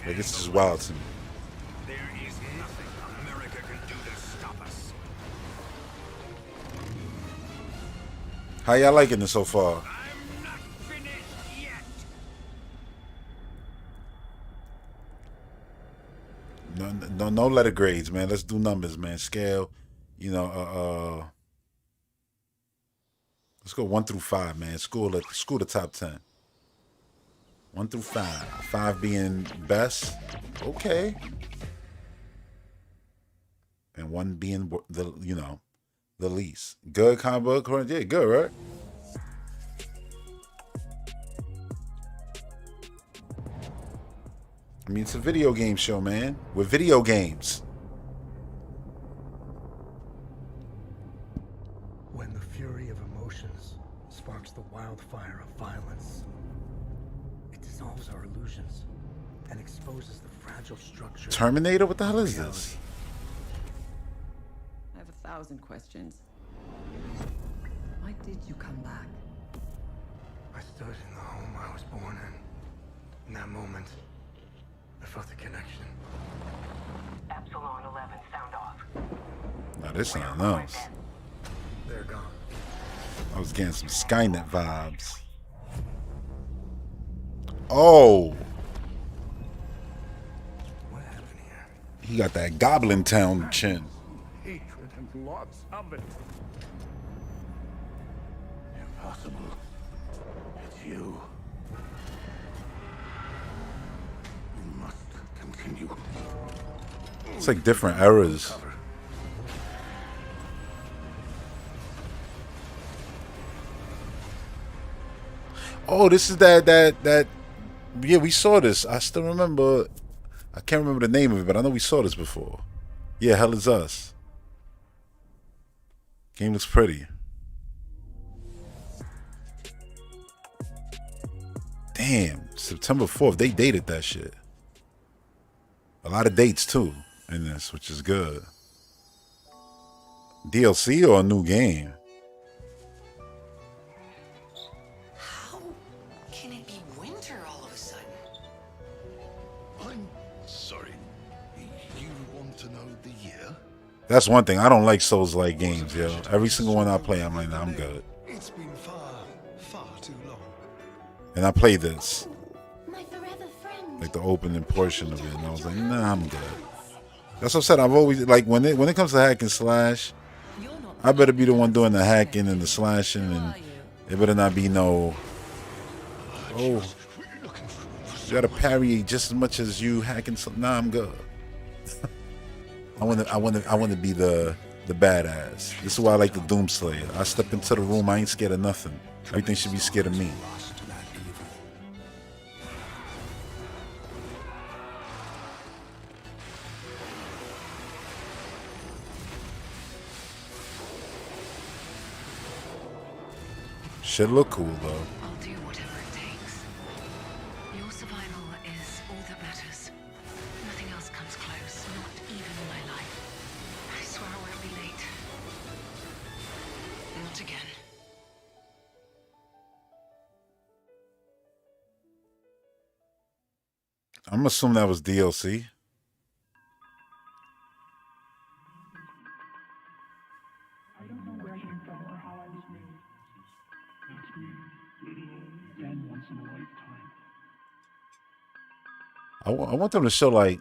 Like, it's just wild to me. There is nothing America can do to stop us. How y'all liking it so far? No letter grades, man. Let's do numbers, man. Scale, you know, let's go 1 through 5, man. School the top 10. 1 through 5. 5 being best. Okay. And 1 being the the least. Good combo, yeah, good, right? I mean, it's a video game show, man. With video games. When the fury of emotions sparks the wildfire of violence, it dissolves our illusions and exposes the fragile structure. Terminator? What the hell is this? I have 1,000 questions. Why did you come back? I stood in the home I was born in. In that moment, I felt a connection. Epsilon 11, sound off. Now this something else. They're gone. I was getting some Skynet vibes. Oh. What happened here? He got that Goblin Town chin. Hatred and lots of it. Impossible. It's you. We must continue. It's like different eras. Oh, this is that. Yeah, we saw this. I still remember. I can't remember the name of it, but I know we saw this before. Yeah, Hell Is Us. Game looks pretty. Damn, September 4th. They dated that shit. A lot of dates too in this, which is good. DLC or a new game? How can it be winter all of a sudden? I'm sorry. You want to know the year? That's one thing. I don't like Souls-like games, yo. Every single one I play, I'm like, nah, I'm good. It's been far too long. And I played this, My forever friend. like the opening portion of it, and I was like, nah, I'm good. That's what I said. I've always like when it comes to hack and slash, I better be the one doing the hacking and the slashing, and it better not be no. Oh, you gotta parry just as much as you hacking. Nah, I'm good. I want to be the badass. This is why I like the Doomslayer. I step into the room, I ain't scared of nothing. Everything should be scared of me. Shit look cool though. I'll do whatever it takes. Your survival is all that matters. Nothing else comes close, not even my life. I swear I won't be late. Not again. I'm assuming that was DLC. I want them to show like,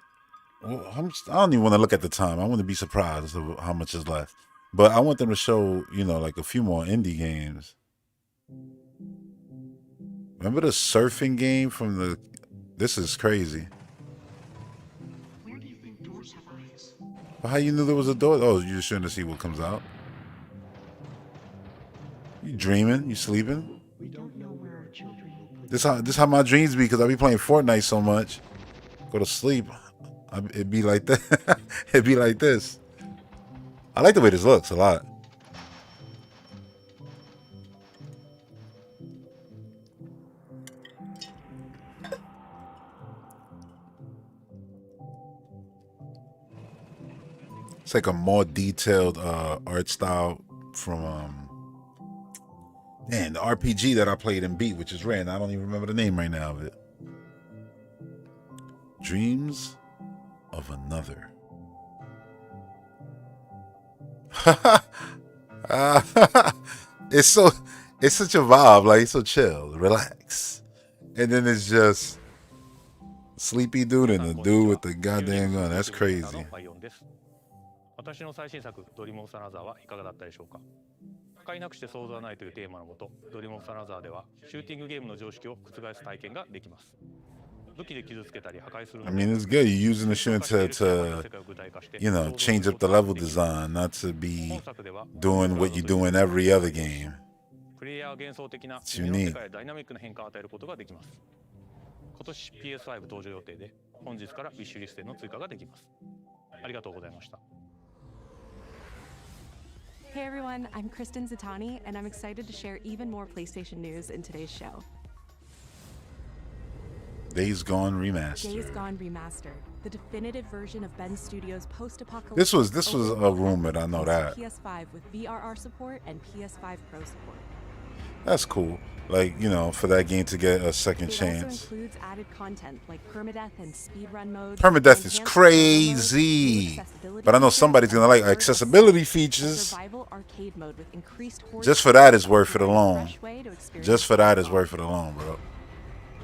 well, I don't even want to look at the time. I want to be surprised of how much is left. But I want them to show, like a few more indie games. Remember the surfing game from the... This is crazy. Where do you think doors have eyes? Well, how you knew there was a door? Oh, you're just trying to see what comes out? You dreaming? You sleeping? We don't know where our children will put This how my dreams be, because I be playing Fortnite so much. Go to sleep, it'd be like that. It'd be like this. I like the way this looks a lot. It's like a more detailed art style from man, the RPG that I played and beat, which is rare, and I don't even remember the name right now of it. Dreams of Another. It's so It's such a vibe, like so chill, relax. And then it's just sleepy dude and the dude with the goddamn gun. That's crazy. 私の最新作ドリームオブサナザーはいかがだったでしょうか。不快なくして想像はないというテーマのもと、ドリームオブサナザーではシューティングゲームの常識を覆す体験ができます。武器で傷つけたり破壊する。I mean, it's good. You're using the shooting to you know, change up the level design, not to be doing what you do in every other game. プレイヤーは幻想的な It's 夢の世 unique. 界へダイナミックな変化を与えることができます。今年 PS5 登場予定で、本日からウィッシュリストへの追加ができます。ありがとうございました。Hey everyone, I'm Kristen Zatani, and I'm excited to share even more PlayStation news in today's show. Days Gone Remastered. Days Gone Remastered, the definitive version of Ben Studios' post-apocalyptic. This was a rumor. I know that. PS5 with VRR support and PS5 Pro support. That's cool. Like, you know, for that game to get a second It chance. also includes added content like permadeath and speedrun mode. Permadeath is crazy, but I know somebody's gonna like accessibility features. Survival arcade mode with increased Just for that is worth it alone. Just for that is worth it alone, bro.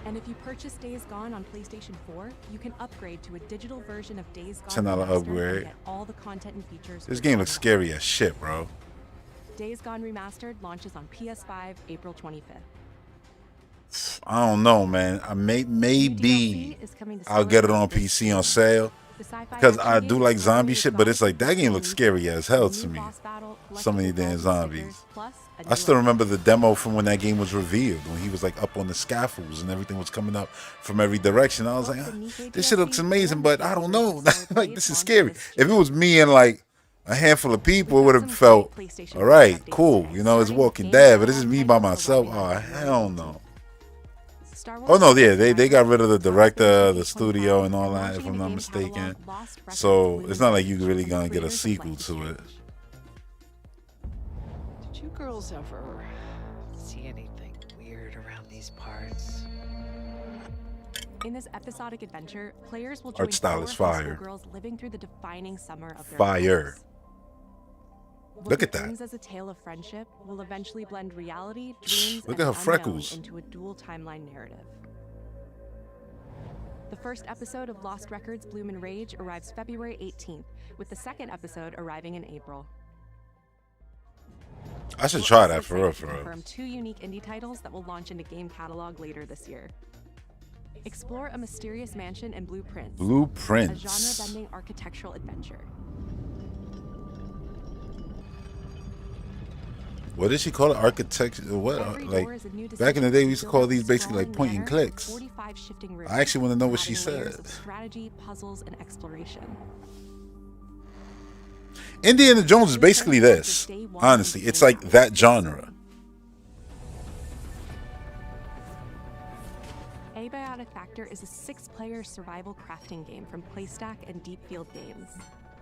And if you purchase Days Gone on PlayStation 4, you can upgrade to a digital version of Days Gone $10 Remastered upgrade. and get all the content and features. This game looks scary as shit, bro. Days Gone Remastered launches on PS5 April 25th. I don't know, man. Maybe I'll get it on PC on sale because I do like zombie shit, but it's like that game looks scary as hell to me. So many damn zombies. I still remember the demo from when that game was revealed, when he was like up on the scaffolds and everything was coming up from every direction. I was like, this shit looks amazing, but I don't know. Like, this is scary. If it was me and like a handful of people, it would have felt all right, cool. You know, it's Walking Dead, but this is me by myself. Oh, hell no. Oh no, yeah, they got rid of the director, the studio, and all that, if I'm not mistaken. So it's not like you really gonna get a sequel to it. Did you girls ever see anything weird around these parts? In this episodic adventure, players will join Art style is four high fire. school girls living through the defining summer of their Fire. lives. Look at that. Begins as a tale of friendship will eventually blend reality, dreams, Look and at her unknown freckles. into a dual timeline narrative. The first episode of Lost Records Bloom and Rage arrives February 18th, with the second episode arriving in April. I should try that for real, for real. Confirm two unique indie titles that will launch into game catalog later this year. Explore a mysterious mansion and blueprints. Blueprints. A genre-bending architectural adventure. What did she call it? Architecture? What? Like, back in the day, we used to call these basically like point and clicks. I actually want to know what she said. Strategy, puzzles, and exploration. Indiana Jones is basically this. Honestly, it's like that genre. Abiotic Factor is a 6-player survival crafting game from Playstack and Deep Field Games.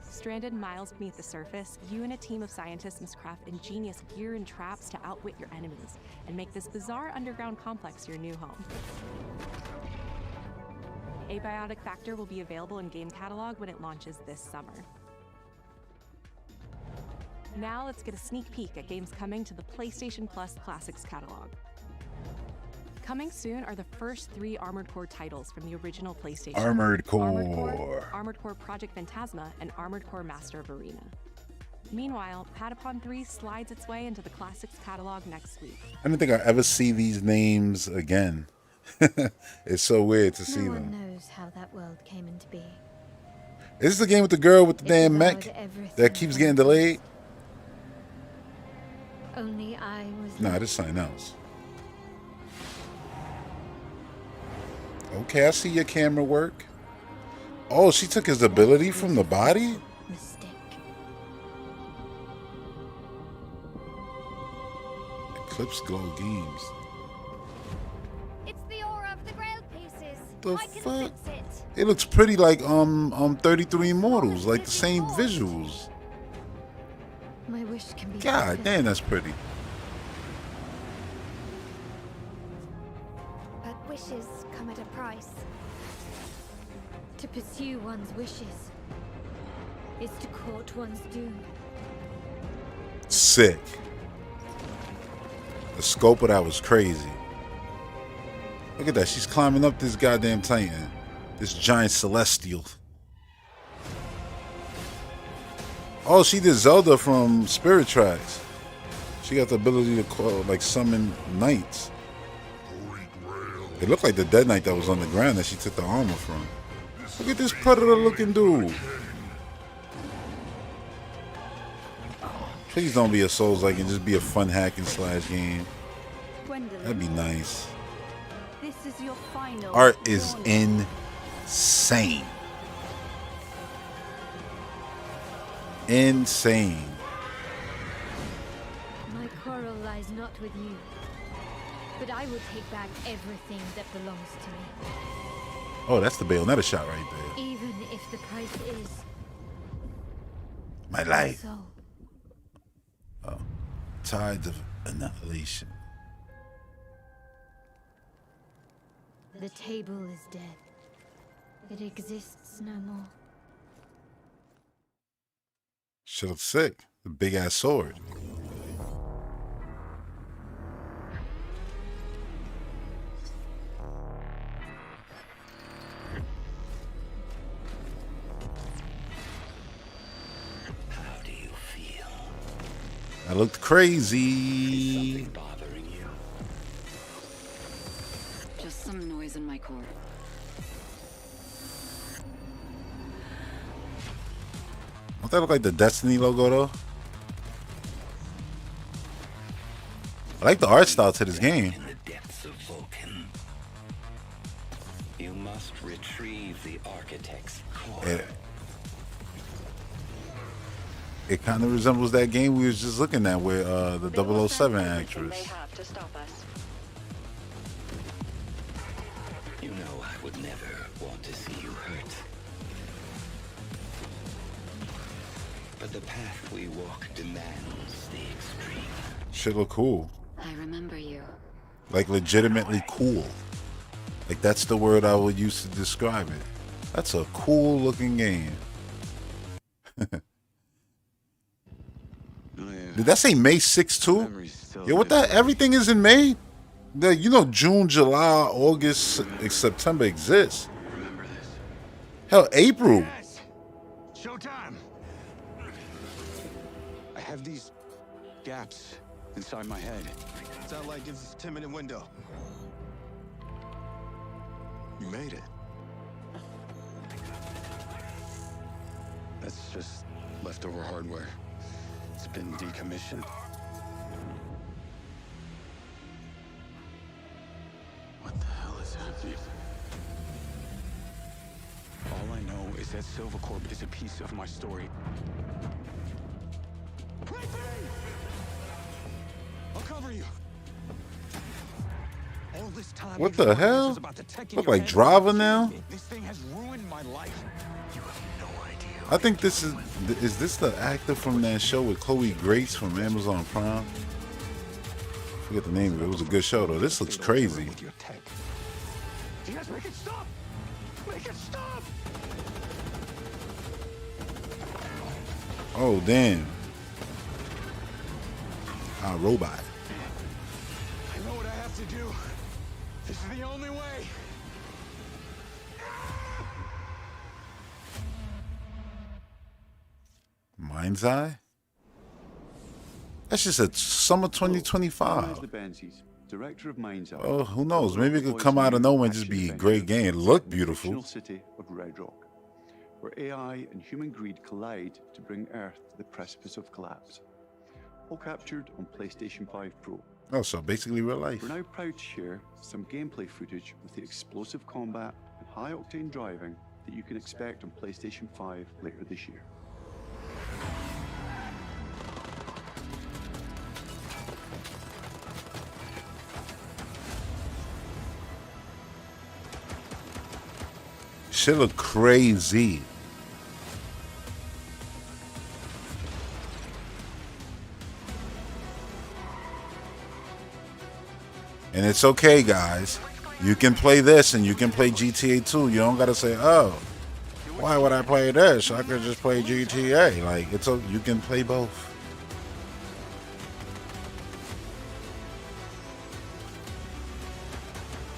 Stranded miles beneath the surface, you and a team of scientists must craft ingenious gear and traps to outwit your enemies and make this bizarre underground complex your new home. Abiotic Factor will be available in game catalog when it launches this summer. Now let's get a sneak peek at games coming to the PlayStation Plus Classics catalog. Coming soon are the first 3 Armored Core titles from the original PlayStation. Armored Core. Armored Core Project Phantasma, and Armored Core Master of Arena. Meanwhile, Patapon 3 slides its way into the Classics catalog next week. I don't think I'll ever see these names again. It's so weird to see No one them. knows how that world came into being. Is this the game with the girl with the damn mech that keeps getting delayed? Only I was. Nah, this is something else. Okay, I see your camera work. Oh, she took his ability from the body? Mistake. Eclipse Glow Games. It's the aura of the Grail pieces. The I can fuck? fix it. It looks pretty like 33 Immortals, like the same visuals. My wish can be. God fulfilled. damn, that's pretty. But wishes come at a price. To pursue one's wishes is to court one's doom. Sick. The scope of that was crazy. Look at that. She's climbing up this goddamn Titan. This giant celestial. Oh, she did Zelda from Spirit Tracks. She got the ability to call, like, summon knights. It looked like the Dead Knight that was on the ground that she took the armor from. Look at this predator-looking dude. Please don't be a Souls-like and just be a fun hack and slash game. That'd be nice. This is your final Art is insane. Insane. My quarrel lies not with you, but I will take back everything that belongs to me. Oh, that's the Bayonetta shot right there. Even if the price is my life. So. Oh, tides of annihilation. The table is dead. It exists no more. Shit looks sick. The big ass sword. How do you feel? That looked crazy. Bothering you? Just some noise in my core. Don't that look like the Destiny logo though? I like the art style to this game. In the depths of Vulcan, you must retrieve the architect's core. It kind of resembles that game we was just looking at with the 007 actress. To stop us. You know I would never want to see you hurt. But the path we walk demands the extreme. Shit look cool. I remember you. Like legitimately cool. Like that's the word I would use to describe it. That's a cool looking game. Did that say May 6th too? Yeah, what that? Everything is in May? You know June, July, August, September exists. Hell, April. Showtime. I have these gaps inside my head. Satellite gives us a 10-minute window. You made it. That's just leftover hardware. It's been decommissioned. What the hell is happening? All I know is that Silvercorp is a piece of my story. I'll cover you. All this time What the hell? Look like Driver now? This thing has ruined my life. You have no idea. I think this is this the actor from that show with Chloe Grace from Amazon Prime? I forget the name of it. It was a good show though. This looks crazy. You guys make it stop! Make it stop! Oh damn. Ah, robot. I know what I have to do. This is the only way. Mind's Eye? That's just a summer 2025. Director of Mind's Eye. Oh, who knows? Maybe it could come out of nowhere and just be a great game. It looked beautiful. City of Red Rock, where AI and human greed collide to bring Earth to the precipice of collapse. All captured on PlayStation 5 Pro. Oh, so basically real life. We're now proud to share some gameplay footage with the explosive combat and high-octane driving that you can expect on PlayStation 5 later this year. Shit look crazy. And it's okay, guys. You can play this and you can play GTA 2. You don't gotta say, oh, why would I play this? I could just play GTA. Like, you can play both.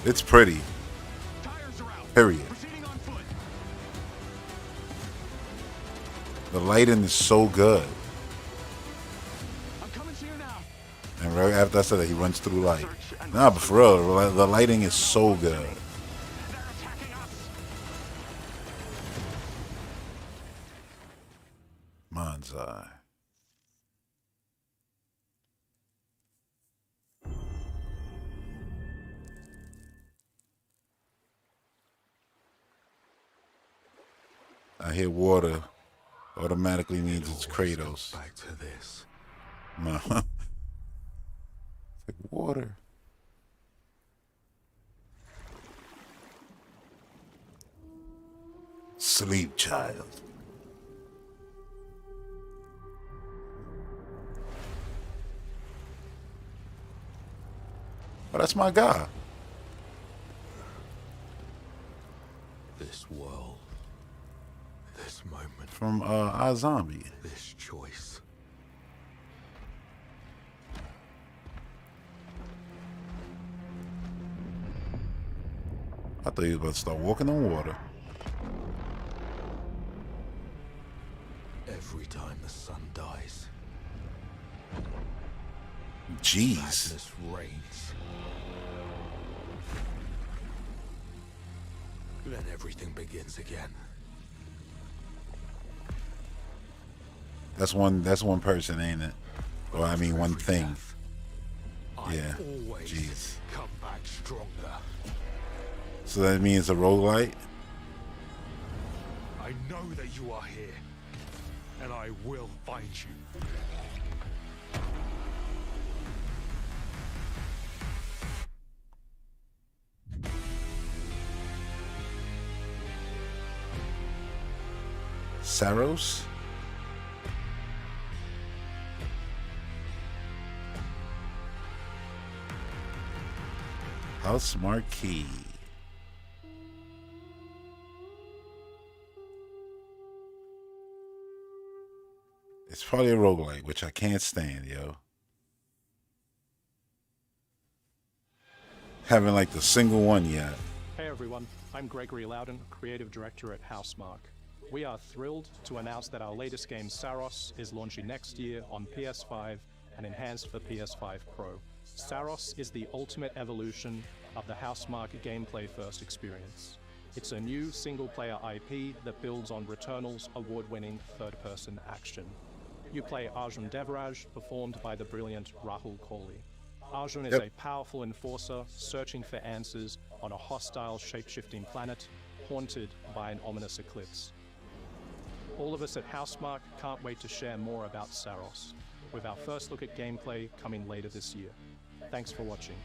It's pretty. Period. The lighting is so good. And right after I said that, he runs through light. Nah, but for real, the lighting is so good. Mind's eye. I hear water. Automatically means it's Kratos. Back to this. No. It's like water. Sleep, child. Oh, that's my guy. This world. This moment. From iZombie. This choice. I thought he was about to start walking on water. Every time the sun dies. Jeez. Madness reigns. Then everything begins again. That's one person, ain't it? Or I mean one thing. Yeah. Jeez. Come back stronger. So that means a roguelite? I know that you are here. And I will find you. Saros? House Marquee. It's probably a roguelite, which I can't stand, yo. Haven't like the single one yet. Hey everyone, I'm Gregory Loudon, Creative Director at Housemarque. We are thrilled to announce that our latest game, Saros, is launching next year on PS5 and enhanced for PS5 Pro. Saros is the ultimate evolution of the Housemarque gameplay-first experience. It's a new single-player IP that builds on Returnal's award-winning third-person action. You play Arjun Devraj, performed by the brilliant Rahul Kohli. Arjun is a powerful enforcer searching for answers on a hostile, shape-shifting planet haunted by an ominous eclipse. All of us at Housemarque can't wait to share more about Saros, with our first look at gameplay coming later this year. Thanks for watching.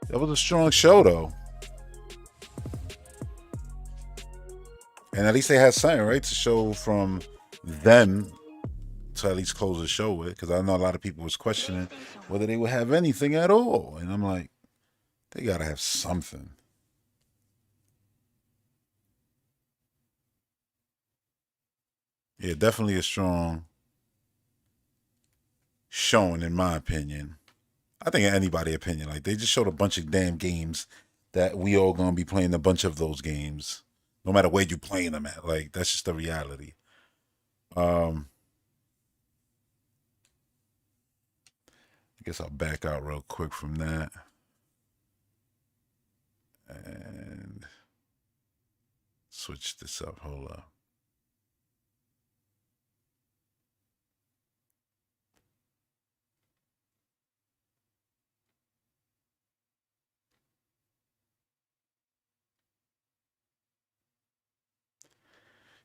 That was a strong show, though. And at least they had something, right, to show from them to at least close the show with. Because I know a lot of people was questioning whether they would have anything at all. And I'm like, they got to have something. Yeah, definitely a strong showing, in my opinion. I think in anybody's opinion, like they just showed a bunch of damn games that we all gonna be playing a bunch of those games, no matter where you playing them at. Like that's just the reality. I guess I'll back out real quick from that and switch this up. Hold up.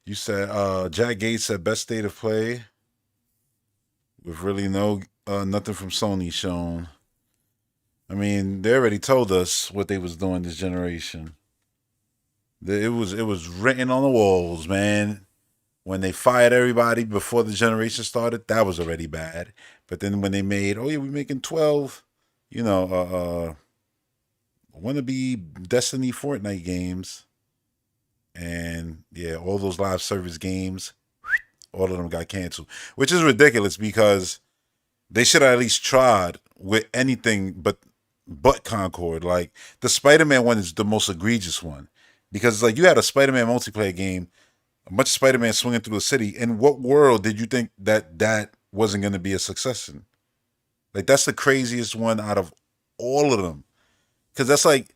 You said Jack Gates said best state of play with really no nothing from Sony shown. I mean, they already told us what they was doing this generation. It was written on the walls, man. When they fired everybody before the generation started, that was already bad. But then when they made, oh yeah, we're making 12, you know, wannabe Destiny Fortnite games. And yeah, all those live service games, all of them got canceled, which is ridiculous because they should have at least tried with anything but Concord. Like the Spider-Man one is the most egregious one because it's like you had a Spider-Man multiplayer game, a bunch of Spider-Man swinging through the city. In what world did you think that wasn't going to be a success in? Like that's the craziest one out of all of them, because that's like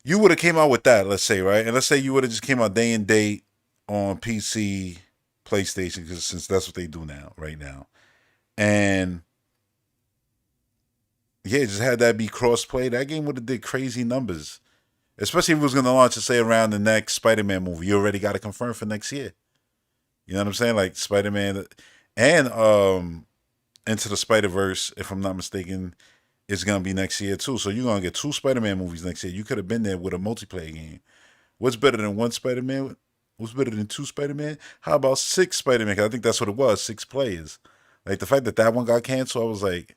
you would have came out with that, let's say, right? And let's say you would have just came out day and date on PC, PlayStation, because since that's what they do now, right now. And yeah, just had that be cross-play. That game would have did crazy numbers. Especially if it was going to launch, say, around the next Spider-Man movie. You already got it confirmed for next year. You know what I'm saying? Like Spider-Man and Into the Spider-Verse, if I'm not mistaken, is going to be next year too. So you're going to get 2 Spider-Man movies next year. You could have been there with a multiplayer game. What's better than 1 Spider-Man? What's better than 2 Spider-Man? How about 6 Spider-Man? 'Cause I think that's what it was, 6 players. Like the fact that one got canceled, I was like,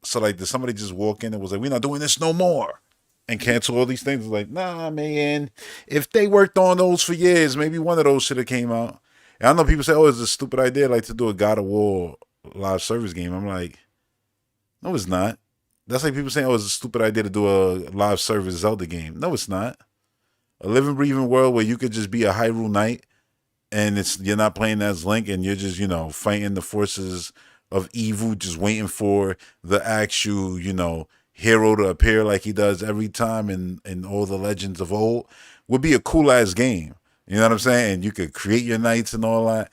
so like, did somebody just walk in and was like, we're not doing this no more, and cancel all these things? Like, nah, man. If they worked on those for years, maybe one of those should have came out. And I know people say, oh, it's a stupid idea, like to do a God of War live service game. I'm like, no, it's not. That's like people saying, oh, it's a stupid idea to do a live service Zelda game. No, it's not. A living, breathing world where you could just be a Hyrule Knight and you're not playing as Link and you're just, fighting the forces of evil, just waiting for the actual, hero to appear like he does every time in all the legends of old, would be a cool ass game. You know what I'm saying? And you could create your knights and all that,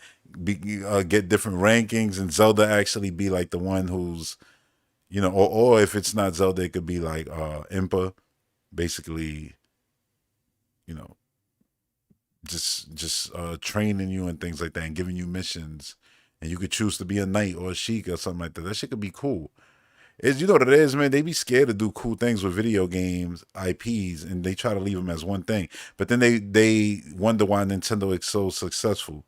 get different rankings, and Zelda actually be like the one who's, or if it's not Zelda, it could be like Impa, basically, just training you and things like that and giving you missions. And you could choose to be a knight or a sheik or something like that. That shit could be cool. You know what it is, man? They be scared to do cool things with video games, IPs, and they try to leave them as one thing. But then they wonder why Nintendo is so successful.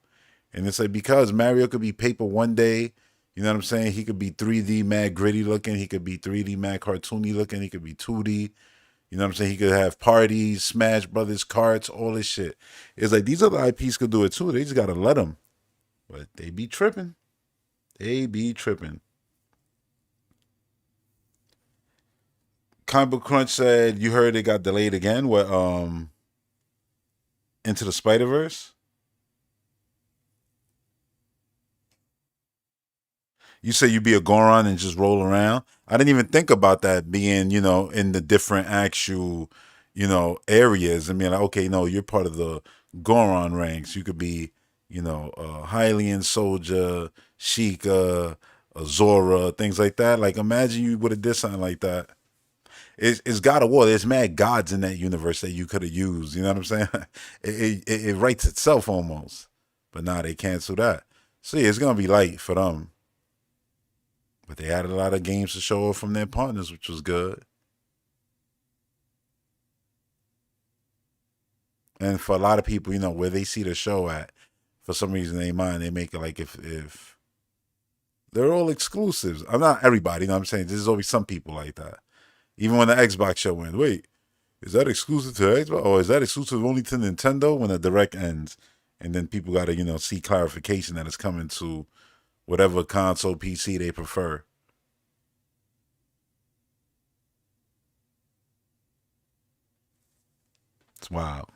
And it's like, because Mario could be paper one day, you know what I'm saying? He could be 3D mad gritty looking. He could be 3D mad cartoony looking. He could be 2D. You know what I'm saying? He could have parties, Smash Brothers, carts, all this shit. It's like these other IPs could do it too. They just got to let them. But they be tripping. They be tripping. Comic Book Crunch said, you heard it got delayed again? What, Into the Spider-Verse? You say you be a Goron and just roll around? I didn't even think about that being, in the different actual, areas. I mean, like, okay, no, you're part of the Goron ranks. You could be, Hylian soldier, Sheikah, Zora, things like that. Like, imagine you would have did something like that. It's God of War. There's mad gods in that universe that you could have used. You know what I'm saying? It writes itself almost. But now they cancel that. So yeah, it's gonna be light for them. But they had a lot of games to show off from their partners, which was good. And for a lot of people, where they see the show at, for some reason they mind, they make it like if they're all exclusives. I'm not everybody, what I'm saying? There's always some people like that. Even when the Xbox show ends, wait, is that exclusive to Xbox? Or is that exclusive only to Nintendo? When the direct ends, and then people got to, see clarification that it's coming to whatever console, PC they prefer. It's wild.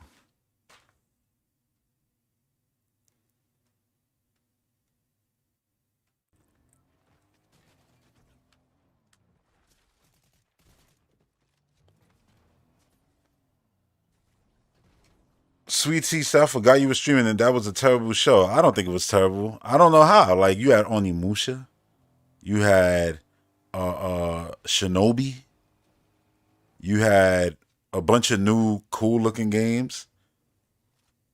Sweet Tea said, I forgot you were streaming and that was a terrible show. I don't think it was terrible. I don't know how. Like, you had Onimusha. You had Shinobi. You had a bunch of new cool looking games.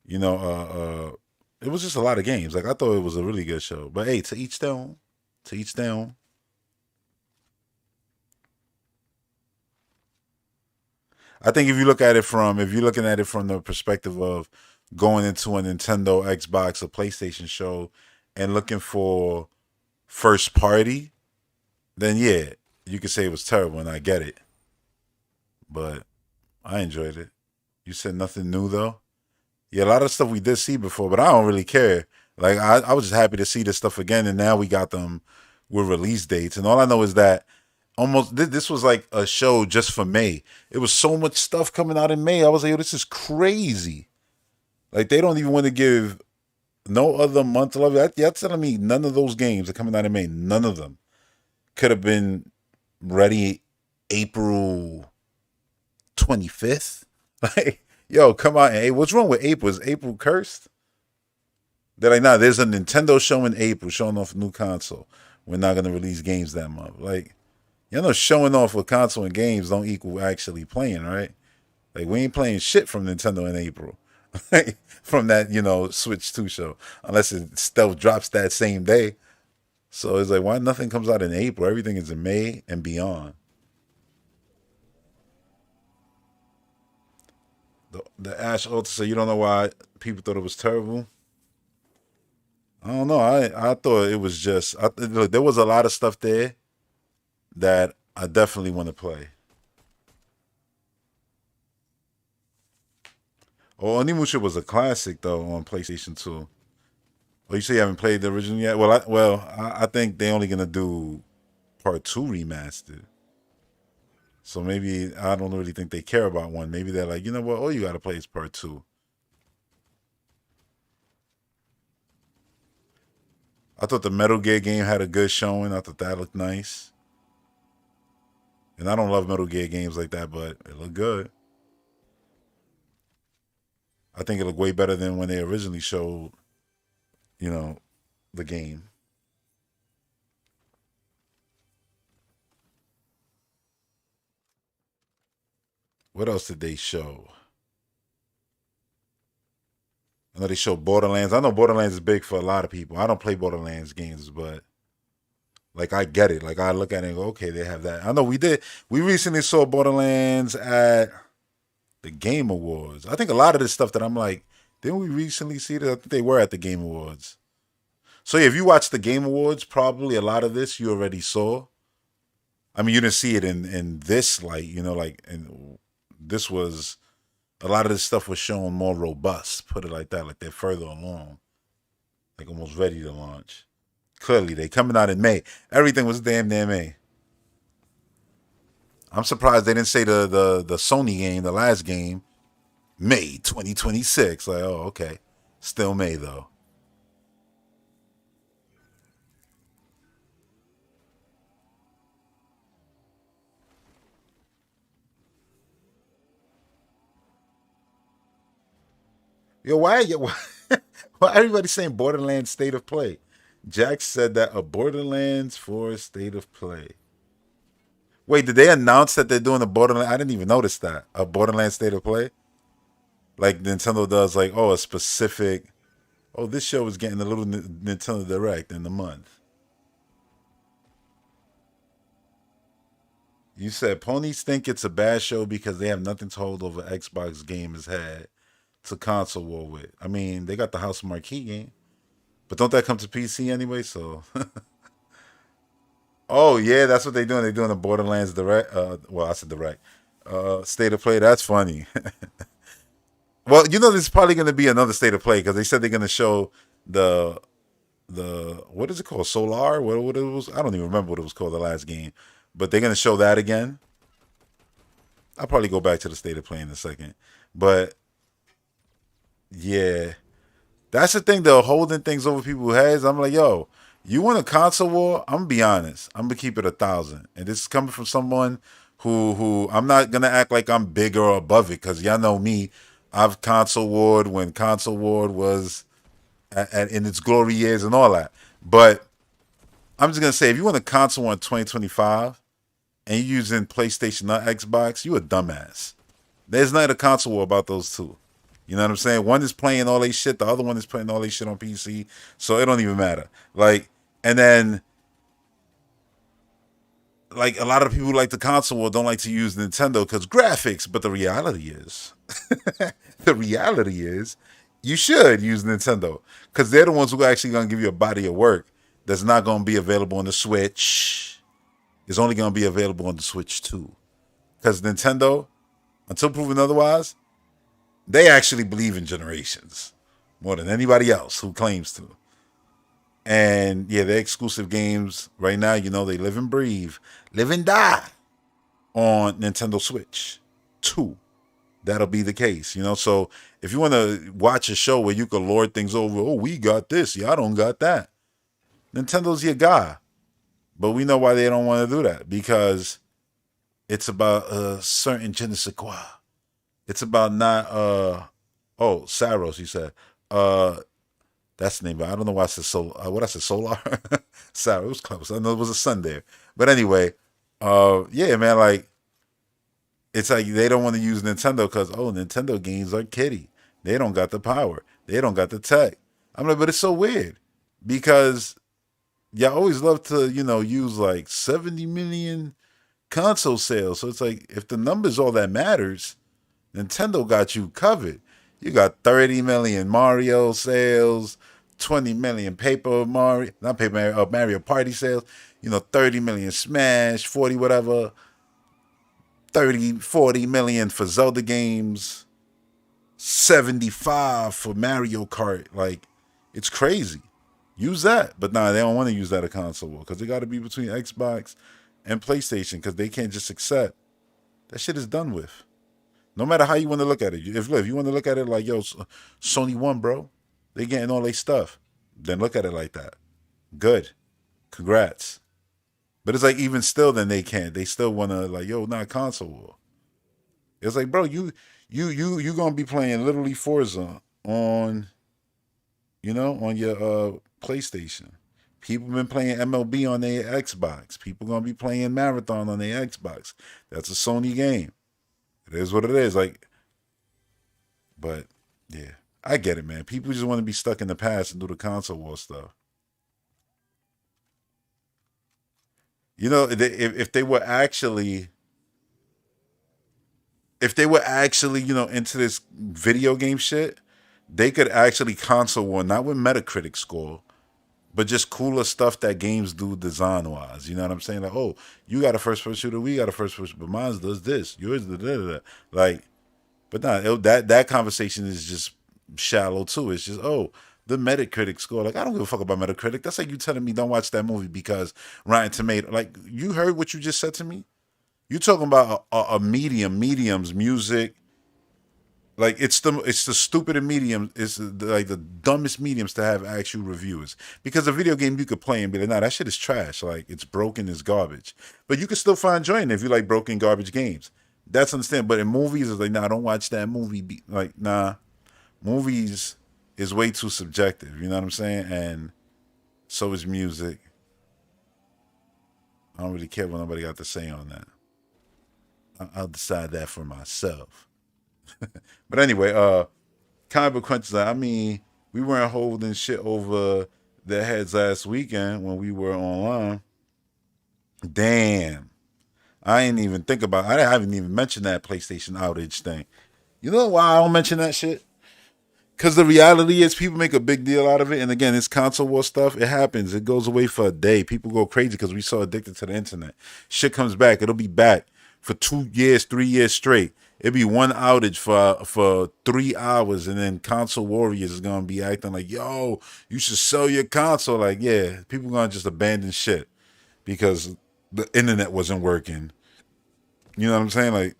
It was just a lot of games. Like, I thought it was a really good show. But hey, to each their own. To each their own. I think if you're looking at it from the perspective of going into a Nintendo, Xbox, or PlayStation show and looking for first party, then yeah, you could say it was terrible, and I get it. But I enjoyed it. You said nothing new though. Yeah, a lot of stuff we did see before, but I don't really care. Like I was just happy to see this stuff again, and now we got them with release dates. And all I know is that almost this was like a show just for May. It was so much stuff coming out in May. I was like, yo, this is crazy. Like they don't even want to give no other month of love. You're telling me none of those games are coming out in May. None of them could have been ready April 25th. Like, yo, come on. Hey, what's wrong with April? Is April cursed? They're like, nah, there's a Nintendo show in April showing off a new console. We're not going to release games that month. Like, you know, showing off a console and games don't equal actually playing, right? Like, we ain't playing shit from Nintendo in April. From that, you know, Switch 2 show. Unless it stealth drops that same day. So it's like, why nothing comes out in April? Everything is in May and beyond. The Ash Ultra said, you don't know why people thought it was terrible? I don't know. I thought it was just... look, there was a lot of stuff there that I definitely want to play. Oh, Onimusha was a classic, though, on PlayStation 2. Oh, you say you haven't played the original yet? Well, I think they're only going to do Part 2 remastered. So maybe I don't really think they care about one. Maybe they're like, you know what? All you got to play is Part 2. I thought the Metal Gear game had a good showing. I thought that looked nice. And I don't love Metal Gear games like that, but it looked good. I think it looked way better than when they originally showed, you know, the game. What else did they show? I know they showed Borderlands. I know Borderlands is big for a lot of people. I don't play Borderlands games, but like I get it. Like I look at it and go, okay, they have that. I know we did. We recently saw Borderlands at the Game Awards. I think a lot of this stuff that I'm like, didn't we recently see this? I think they were at the Game Awards. So yeah, if you watch the Game Awards, probably a lot of this you already saw. I mean, you didn't see it in this light, you know, like, and this was, a lot of this stuff was shown more robust, put it like that, like they're further along, like almost ready to launch. Clearly, they coming out in May. Everything was damn near May. I'm surprised they didn't say the Sony game, the last game, May 2026. Like, oh, okay. Still May, though. Yo, why everybody saying Borderlands State of Play? Jack said that a Borderlands 4 State of Play. Wait, did they announce that they're doing a Borderlands? I didn't even notice that. A Borderlands State of Play? Like Nintendo does, like, oh, a specific... Oh, this show is getting a little Nintendo Direct in the month. You said ponies think it's a bad show because they have nothing to hold over Xbox gamers had to console war with. I mean, they got the House Marquee game, but don't that come to PC anyway? So, oh yeah, that's what they're doing. They're doing a Borderlands Direct. Well, I said Direct. State of Play. That's funny. Well, you know, there's probably going to be another State of Play because they said they're going to show the what is it called? Solar? What it was? I don't even remember what it was called, the last game, but they're going to show that again. I'll probably go back to the State of Play in a second, but. Yeah, that's the thing though, holding things over people's heads. I'm like, yo, you want a console war? I'm gonna be honest. I'm gonna keep it 1,000. And this is coming from someone who I'm not gonna act like I'm bigger or above it, because y'all know me. I've console warred when console war was in its glory years and all that. But I'm just gonna say, if you want a console war in 2025 and you're using PlayStation, not Xbox, you a dumbass. There's not a console war about those two. You know what I'm saying? One is playing all they shit. The other one is playing all they shit on PC. So it don't even matter. Like, and then, like, a lot of people like the console war don't like to use Nintendo because graphics. But the reality is, you should use Nintendo because they're the ones who are actually going to give you a body of work that's not going to be available on the Switch. It's only going to be available on the Switch 2. Because Nintendo, until proven otherwise, They actually believe in generations more than anybody else who claims to. And yeah, their exclusive games right now, you know, they live and breathe, live and die on Nintendo Switch 2. That'll be the case, you know. So if you want to watch a show where you can lord things over, oh, we got this, yeah, I don't got that. Nintendo's your guy. But we know why they don't want to do that, because it's about a certain je ne sais quoi. It's about not Saros, you said. That's the name, but I don't know why I said Solar. What I said, Solar? Saros, it was close. I know it was a sun there. But anyway, yeah, man, like, it's like they don't want to use Nintendo because, Nintendo games are kiddie. They don't got the power. They don't got the tech. I'm like, but it's so weird because y'all always love to, use like 70 million console sales. So it's like, if the numbers all that matters, Nintendo got you covered. You got 30 million Mario sales, 20 million Mario Party sales, 30 million Smash, 40 whatever, 30, 40 million for Zelda games, 75 for Mario Kart. Like, it's crazy. Use that. But nah, they don't want to use that at console war because they got to be between Xbox and PlayStation because they can't just accept. That shit is done with. No matter how you want to look at it. If you want to look at it like, yo, Sony won, bro. They getting all their stuff. Then look at it like that. Good. Congrats. But it's like, even still, then they can't. They still want to, like, yo, not console war. It's like, bro, you gonna be playing literally Forza on, on your PlayStation. People been playing MLB on their Xbox. People gonna be playing Marathon on their Xbox. That's a Sony game. It is what it is. Like, but yeah, I get it, man. People just want to be stuck in the past and do the console war stuff. If they were actually, into this video game shit, they could actually console war, not with Metacritic score, but just cooler stuff that games do design wise. You know what I'm saying? Like, oh, you got a first person shooter, we got a first person, but mine does this, yours da da da. Like, but nah, that conversation is just shallow too. It's just, the Metacritic score. Like, I don't give a fuck about Metacritic. That's like you telling me don't watch that movie because Rotten Tomato. Like, you heard what you just said to me? You talking about a mediums, music. Like, it's the stupidest medium. It's like the dumbest mediums to have actual reviewers. Because a video game you could play and be like, nah, that shit is trash. Like, it's broken, it's garbage. But you can still find joy in it if you like broken garbage games. That's understandable. But in movies, it's like, nah, don't watch that movie. Like, nah, movies is way too subjective. You know what I'm saying? And so is music. I don't really care what nobody got to say on that. I'll decide that for myself. But anyway, comic book crunches. I mean, we weren't holding shit over their heads last weekend when we were online. Damn, I ain't even think about. I haven't even mentioned that PlayStation outage thing. You know why I don't mention that shit? Because the reality is people make a big deal out of it. And again, it's console war stuff. It happens. It goes away for a day. People go crazy because we so addicted to the internet. Shit comes back. It'll be back for 2 years, 3 years straight. It'll be one outage for 3 hours. And then console warriors is going to be acting like, yo, you should sell your console. Like, yeah, people going to just abandon shit because the internet wasn't working. You know what I'm saying? Like,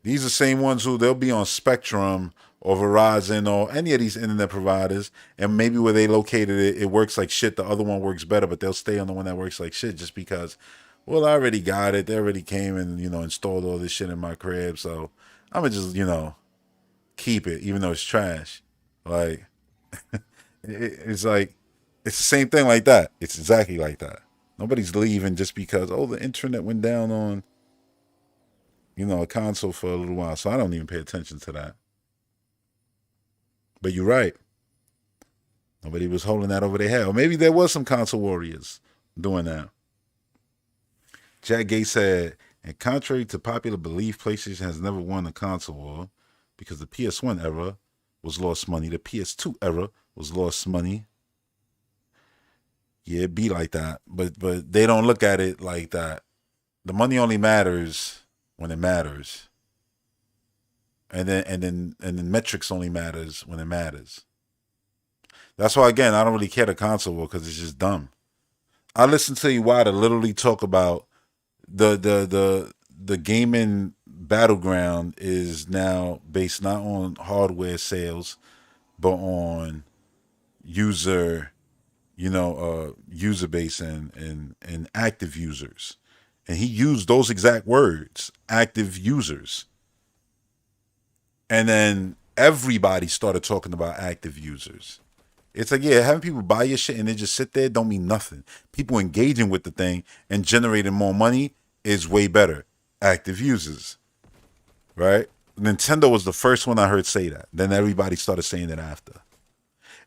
these are the same ones who they'll be on Spectrum or Verizon or any of these internet providers, and maybe where they located it, it works like shit. The other one works better, but they'll stay on the one that works like shit just because, well, I already got it. They already came and, installed all this shit in my crib. So I'm going to just, keep it, even though it's trash. Like, it's like, it's the same thing like that. It's exactly like that. Nobody's leaving just because, the internet went down on, a console for a little while. So I don't even pay attention to that. But you're right. Nobody was holding that over their head. Or maybe there was some console warriors doing that. Jack Gates said, and contrary to popular belief, PlayStation has never won a console war because the PS1 era was lost money. The PS2 era was lost money. Yeah, it be like that. But they don't look at it like that. The money only matters when it matters. And then metrics only matters when it matters. That's why, again, I don't really care the console war because it's just dumb. I listen to Iwata literally talk about the gaming battleground is now based not on hardware sales, but on user base and active users. And he used those exact words, active users. And then everybody started talking about active users. It's like, yeah, having people buy your shit and then just sit there don't mean nothing. People engaging with the thing and generating more money is way better. Active users, right? Nintendo was the first one I heard say that. Then everybody started saying it after.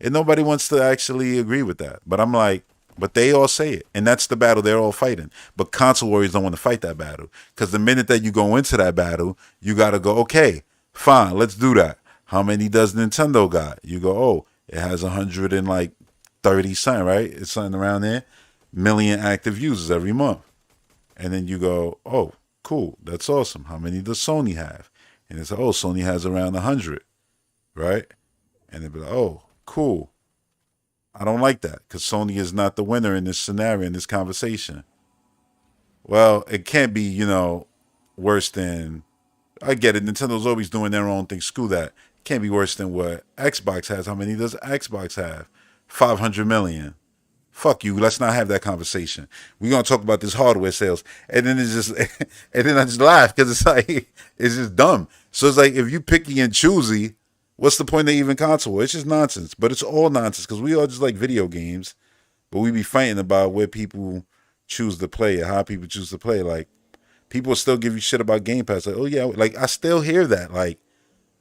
And nobody wants to actually agree with that. But I'm like, but they all say it. And that's the battle they're all fighting. But console warriors don't want to fight that battle. Because the minute that you go into that battle, you got to go, okay, fine, let's do that. How many does Nintendo got? You go, oh, it has 130 something, right? It's something around there. Million active users every month. And then you go, oh, cool. That's awesome. How many does Sony have? And it's like, oh, Sony has around 100, right? And they'd be like, oh, cool. I don't like that because Sony is not the winner in this scenario, in this conversation. Well, it can't be, worse than, I get it. Nintendo's always doing their own thing. Screw that. Can't be worse than what Xbox has. How many does Xbox have? 500 million. Fuck you. Let's not have that conversation. We're going to talk about this hardware sales. And then and then I just laugh because it's like, it's just dumb. So it's like, if you picky and choosy, what's the point of even console? It's just nonsense. But it's all nonsense because we all just like video games. But we be fighting about where people choose to play and how people choose to play. Like, people will still give you shit about Game Pass. Like, oh yeah, like I still hear that. Like,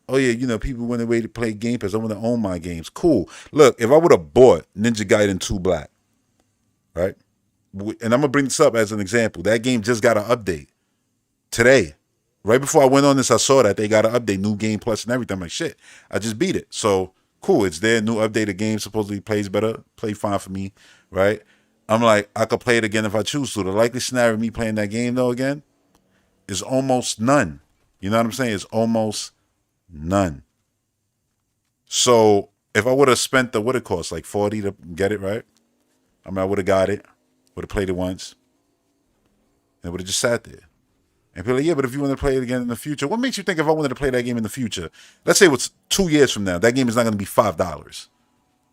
oh yeah, people went away to play Game Pass. I want to own my games. Cool. Look, if I would have bought Ninja Gaiden 2 Black, right? And I'm going to bring this up as an example. That game just got an update today. Right before I went on this, I saw that they got an update, new game plus and everything. I'm like, shit, I just beat it. So, cool. It's there. New updated game. Supposedly plays better. Play fine for me, right? I'm like, I could play it again if I choose to. The likely scenario of me playing that game, though, again, is almost none. You know what I'm saying? It's almost none. So, if I would have spent what it cost, like 40 to get it, right? I mean, I would have got it. Would have played it once. And it would have just sat there. And people are like, yeah, but if you want to play it again in the future, what makes you think if I wanted to play that game in the future, let's say it's 2 years from now, that game is not going to be $5?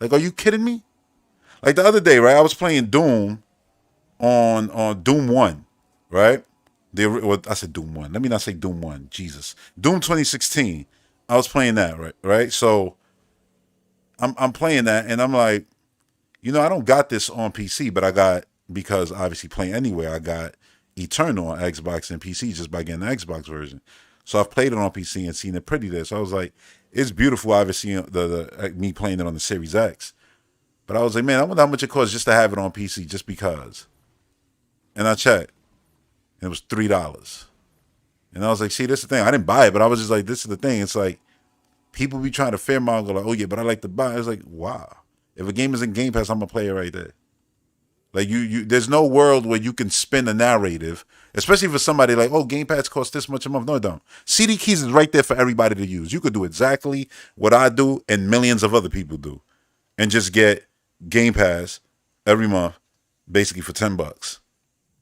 Like, are you kidding me? Like the other day, right? I was playing Doom on Doom 1, right? I said Doom 1. Let me not say Doom 1. Jesus. Doom 2016. I was playing that, right? So I'm playing that, and I'm like, I don't got this on PC, but I got, because obviously playing anywhere, I got Eternal on Xbox and PC just by getting the Xbox version. So I've played it on PC and seen it pretty there. So I was like, it's beautiful, obviously, the me playing it on the Series X. But I was like, man, I wonder how much it costs just to have it on PC just because. And I checked. And it was $3. And I was like, see, this is the thing. I didn't buy it, but I was just like, this is the thing. It's like, people be trying to fearmonger, like, oh yeah, but I like to buy it. It's like, wow. If a game is in Game Pass, I'm going to play it right there. Like, there's no world where you can spin a narrative, especially for somebody like, oh, Game Pass costs this much a month. No, it don't. CD keys is right there for everybody to use. You could do exactly what I do and millions of other people do. And just get Game Pass every month, basically for $10.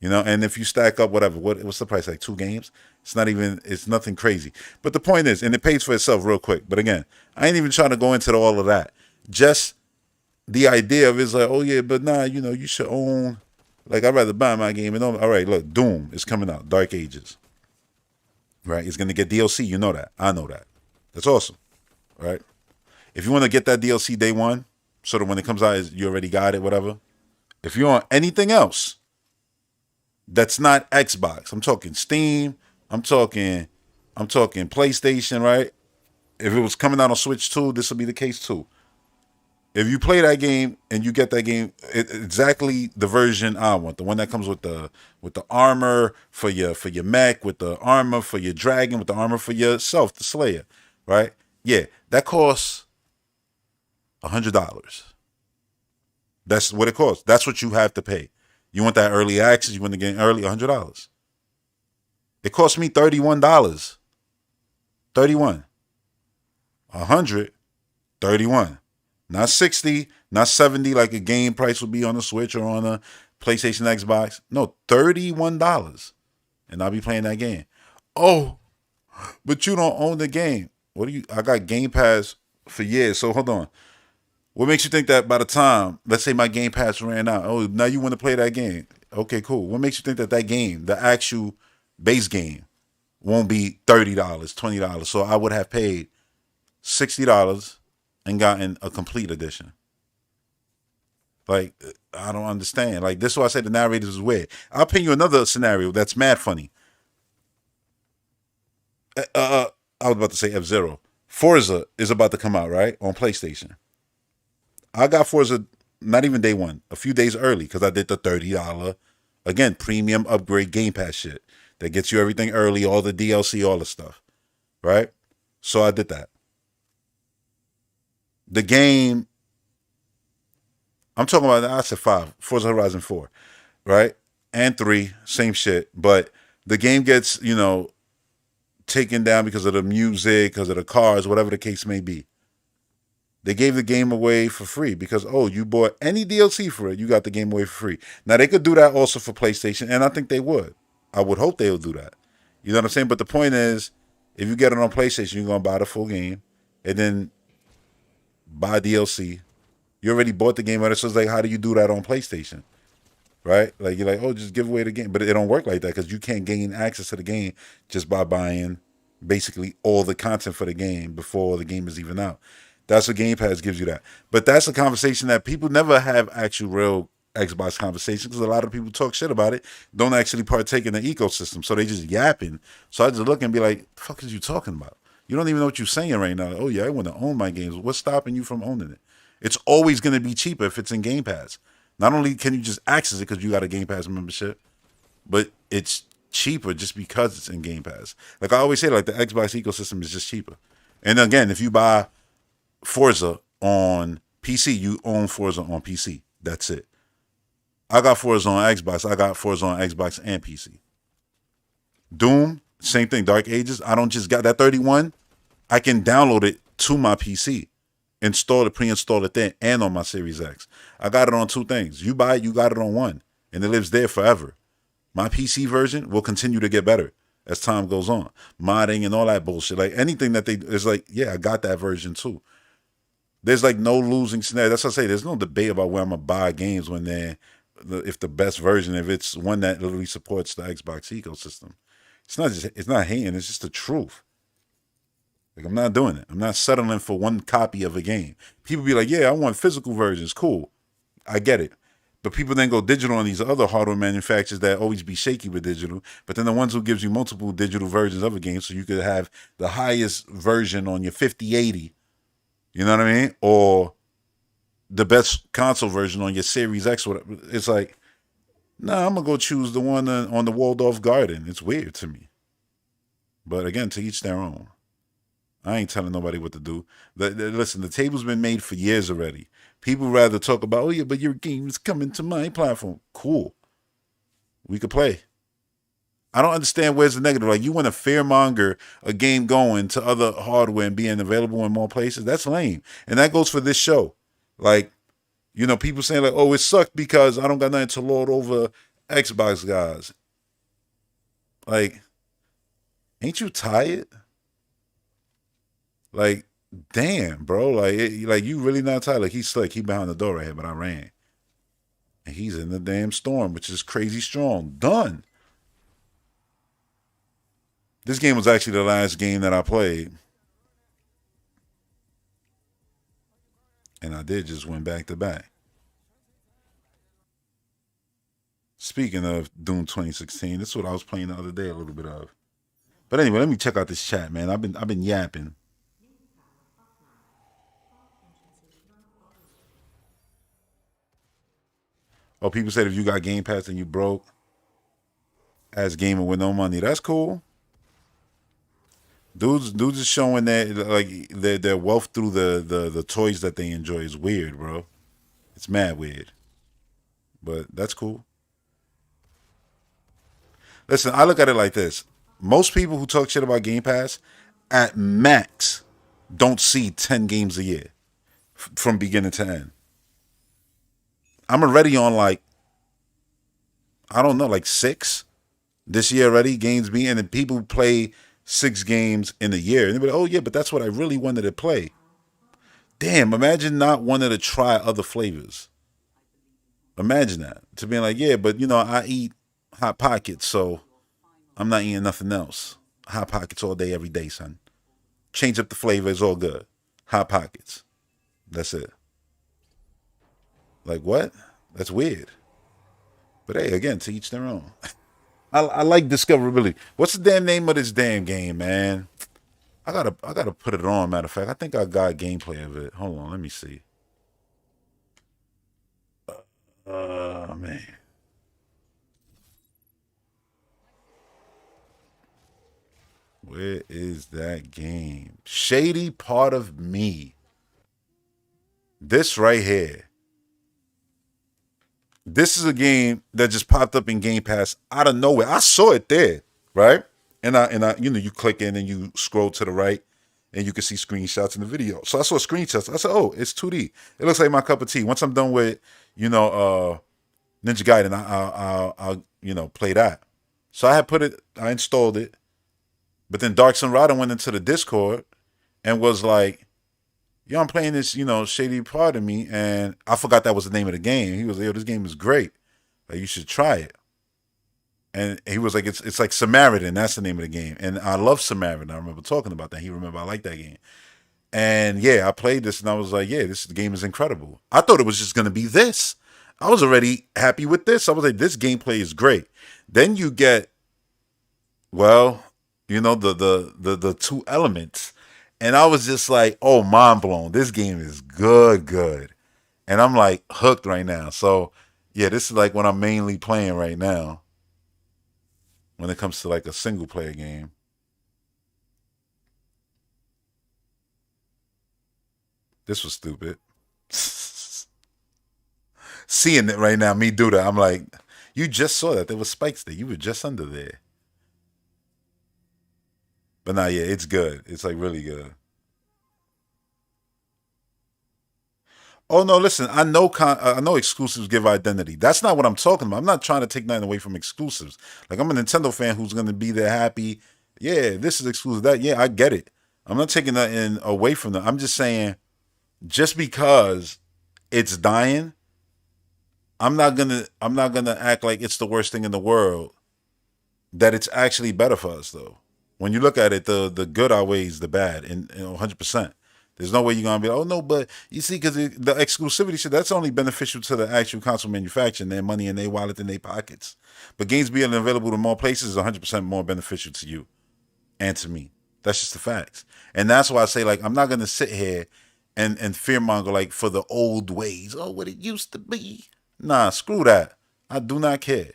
And if you stack up whatever, what's the price? Like 2 games? It's nothing crazy. But the point is, and it pays for itself real quick. But again, I ain't even trying to go into all of that. Just the idea of it's like, oh yeah, but nah, you should own, like, I'd rather buy my game and all right, look, Doom is coming out, Dark Ages. Right? It's gonna get DLC, you know that. I know that. That's awesome. Right? If you want to get that DLC day one, so that when it comes out, you already got it, whatever. If you're on anything else that's not Xbox, I'm talking Steam, I'm talking PlayStation, right? If it was coming out on Switch too, this will be the case too. If you play that game and you get that game, exactly the version I want, the one that comes with the armor for your mech, with the armor for your dragon, with the armor for yourself, the Slayer, right? Yeah, that costs $100. That's what it costs. That's what you have to pay. You want that early access? You want the game early? $100. It cost me $31. $31. $131. Not 60, not 70 like a game price would be on the Switch or on a PlayStation, Xbox. No, $31. And I'll be playing that game. Oh, but you don't own the game. What do you? I got Game Pass for years. So hold on. What makes you think that by the time, let's say my Game Pass ran out, oh, now you want to play that game? Okay, cool. What makes you think that that game, the actual base game, won't be $30, $20? So I would have paid $60 and gotten a complete edition. Like, I don't understand. Like, this is why I say the narrators is weird. I'll pin you another scenario that's mad funny. I was about to say F-Zero. Forza is about to come out, right? On PlayStation. I got Forza not even day one, a few days early because I did the $30, again, premium upgrade Game Pass shit that gets you everything early, all the DLC, all the stuff, right? So I did that. The game, I'm talking about, I said 5, Forza Horizon 4, right? And 3, same shit. But the game gets, taken down because of the music, because of the cars, whatever the case may be. They gave the game away for free because, oh, you bought any DLC for it, you got the game away for free. Now, they could do that also for PlayStation, and I think they would. I would hope they would do that. You know what I'm saying? But the point is, if you get it on PlayStation, you're going to buy the full game and then buy DLC. You already bought the game, so it's like, how do you do that on PlayStation? Right? Like, you're like, oh, just give away the game. But it don't work like that because you can't gain access to the game just by buying basically all the content for the game before the game is even out. That's what Game Pass gives you that. But that's a conversation that people never have actual real Xbox conversations because a lot of people talk shit about it, don't actually partake in the ecosystem. So they just yapping. So I just look and be like, the fuck is you talking about? You don't even know what you're saying right now. Oh, yeah, I want to own my games. What's stopping you from owning it? It's always going to be cheaper if it's in Game Pass. Not only can you just access it because you got a Game Pass membership, but it's cheaper just because it's in Game Pass. Like I always say, like the Xbox ecosystem is just cheaper. And again, if you buy Forza on PC, you own Forza on PC. That's it. I got Forza on Xbox. I got Forza on Xbox and PC. Doom, same thing. Dark Ages, I don't just got that 31. I can download it to my PC, install it, pre-install it there, and on my Series X. I got it on 2 things. You buy it, you got it on 1, and it lives there forever. My PC version will continue to get better as time goes on. Modding and all that bullshit. Like anything that it's like, yeah, I got that version too. There's like no losing scenario. That's what I say. There's no debate about where I'm going to buy games if the best version, if it's one that literally supports the Xbox ecosystem. It's not hating. It's just the truth. Like, I'm not doing it. I'm not settling for one copy of a game. People be like, yeah, I want physical versions. Cool. I get it. But people then go digital on these other hardware manufacturers that always be shaky with digital. But then the ones who gives you multiple digital versions of a game so you could have the highest version on your 5080. You know what I mean? Or the best console version on your Series X. Whatever. It's like, nah, I'm going to go choose the one on the Waldorf Garden. It's weird to me. But again, to each their own. I ain't telling nobody what to do. Listen, the table's been made for years already. People rather talk about, oh yeah, but your game is coming to my platform. Cool. We could play. I don't understand where's the negative. Like, you want to fearmonger a game going to other hardware and being available in more places? That's lame. And that goes for this show. Like, people saying like, oh, it sucked because I don't got nothing to lord over Xbox guys. Like, ain't you tired? Like, damn, bro. Like you really not tired. Like, he's slick. He behind the door right here, but I ran. And he's in the damn storm, which is crazy strong. Done. This game was actually the last game that I played. And I did just went back to back. Speaking of Doom 2016, this is what I was playing the other day a little bit of. But anyway, let me check out this chat, man. I've been yapping. Oh, people said if you got Game Pass and you broke as gamer with no money, that's cool. Dudes is showing that like their wealth through the toys that they enjoy is weird, bro. It's mad weird. But that's cool. Listen, I look at it like this. Most people who talk shit about Game Pass, at max, don't see 10 games a year from beginning to end. I'm already on like, I don't know, like 6 this year already, games being, and people play 6 games in a year. And they're like, oh yeah, but that's what I really wanted to play. Damn, imagine not wanting to try other flavors. Imagine that. To being like, yeah, but you know, I eat Hot Pockets, so I'm not eating nothing else. Hot Pockets all day, every day, son. Change up the flavor, it's all good. Hot Pockets. That's it. Like, what? That's weird. But hey, again, to each their own. I like discoverability. What's the damn name of this damn game, man? I gotta put it on, matter of fact. I think I got gameplay of it. Hold on, let me see. Man. Where is that game? Shady Part of Me. This right here. This is a game that just popped up in Game Pass out of nowhere. I saw it there, right? And I, you know, you click in and you scroll to the right, and you can see screenshots in the video. So I saw screenshots. I said, "Oh, it's 2D. It looks like my cup of tea." Once I'm done with, you know, Ninja Gaiden, I'll you know, play that. So I installed it, but then Dark Sunrider went into the Discord and was like, yo, I'm playing this, you know, Shady Part of Me, and I forgot that was the name of the game. He was like, yo, this game is great. Like, you should try it. And he was like, it's like Samaritan. That's the name of the game. And I love Samaritan. I remember talking about that. He remember I like that game. And yeah, I played this, and I was like, yeah, this game is incredible. I thought it was just going to be this. I was already happy with this. I was like, this gameplay is great. Then you get, well, you know, the 2 elements. And I was just like, oh, mind blown. This game is good. And I'm like hooked right now. So, yeah, this is like what I'm mainly playing right now when it comes to like a single player game. This was stupid. Seeing it right now, me do that. I'm like, you just saw that. There was spikes there. You were just under there. But nah, yeah, it's good. It's like really good. Oh no, listen, I know exclusives give identity. That's not what I'm talking about. I'm not trying to take nothing away from exclusives. Like, I'm a Nintendo fan who's gonna be there happy. Yeah, this is exclusive. That, yeah, I get it. I'm not taking nothing away from them. I'm just saying, just because it's dying, I'm not gonna act like it's the worst thing in the world. That it's actually better for us though. When you look at it, the good outweighs the bad, and 100%. There's no way you're going to be like, oh, no, but you see, because the exclusivity shit, that's only beneficial to the actual console manufacturer and their money in their wallet and their pockets. But games being available to more places is 100% more beneficial to you and to me. That's just the facts. And that's why I say, like, I'm not going to sit here and fearmonger, like, for the old ways. Oh, what it used to be. Nah, screw that. I do not care.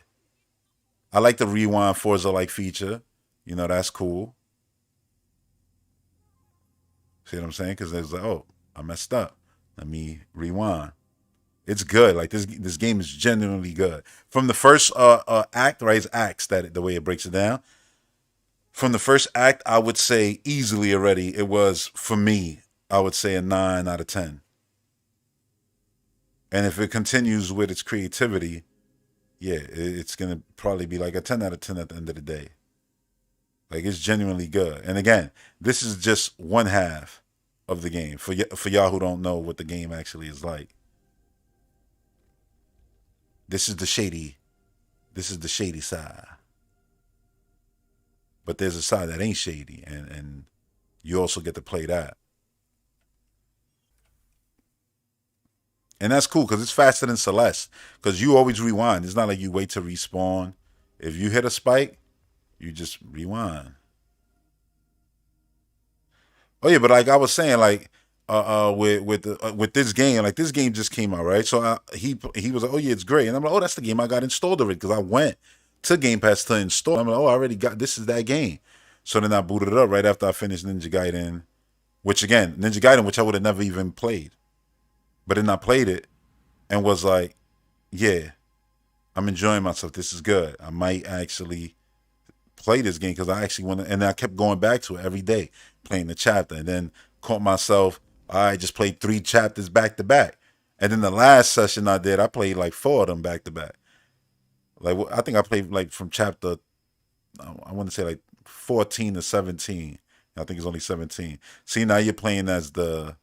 I like the rewind Forza-like feature. You know, that's cool. See what I'm saying? Because it's like, oh, I messed up. Let me rewind. It's good. Like, this game is genuinely good. From the first act, right? It's acts, the way it breaks it down. From the first act, I would say easily already, it was, for me, I would say a 9 out of 10. And if it continues with its creativity, yeah, it's going to probably be like a 10 out of 10 at the end of the day. Like, it's genuinely good. And again, this is just one half of the game. For y'all who don't know what the game actually is like. This is the shady side. But there's a side that ain't shady, and you also get to play that. And that's cool, because it's faster than Celeste. Because you always rewind. It's not like you wait to respawn. If you hit a spike, you just rewind. Oh yeah, but like I was saying, like with this game, like this game just came out, right? So he was like, oh yeah, it's great, and I'm like, oh, that's the game I got installed already, because I went to Game Pass to install. I'm like, oh, I already got this. Is that game? So then I booted it up right after I finished Ninja Gaiden, which I would have never even played, but then I played it and was like, yeah, I'm enjoying myself. This is good. I might actually play this game, because I actually want to, and I kept going back to it every day, playing the chapter, and then caught myself, I just played 3 chapters back to back. And then the last session I did, I played like 4 of them back to back. Like, I think I played like from chapter, I want to say like 14 to 17. I think it's only 17. See, now you're playing as the,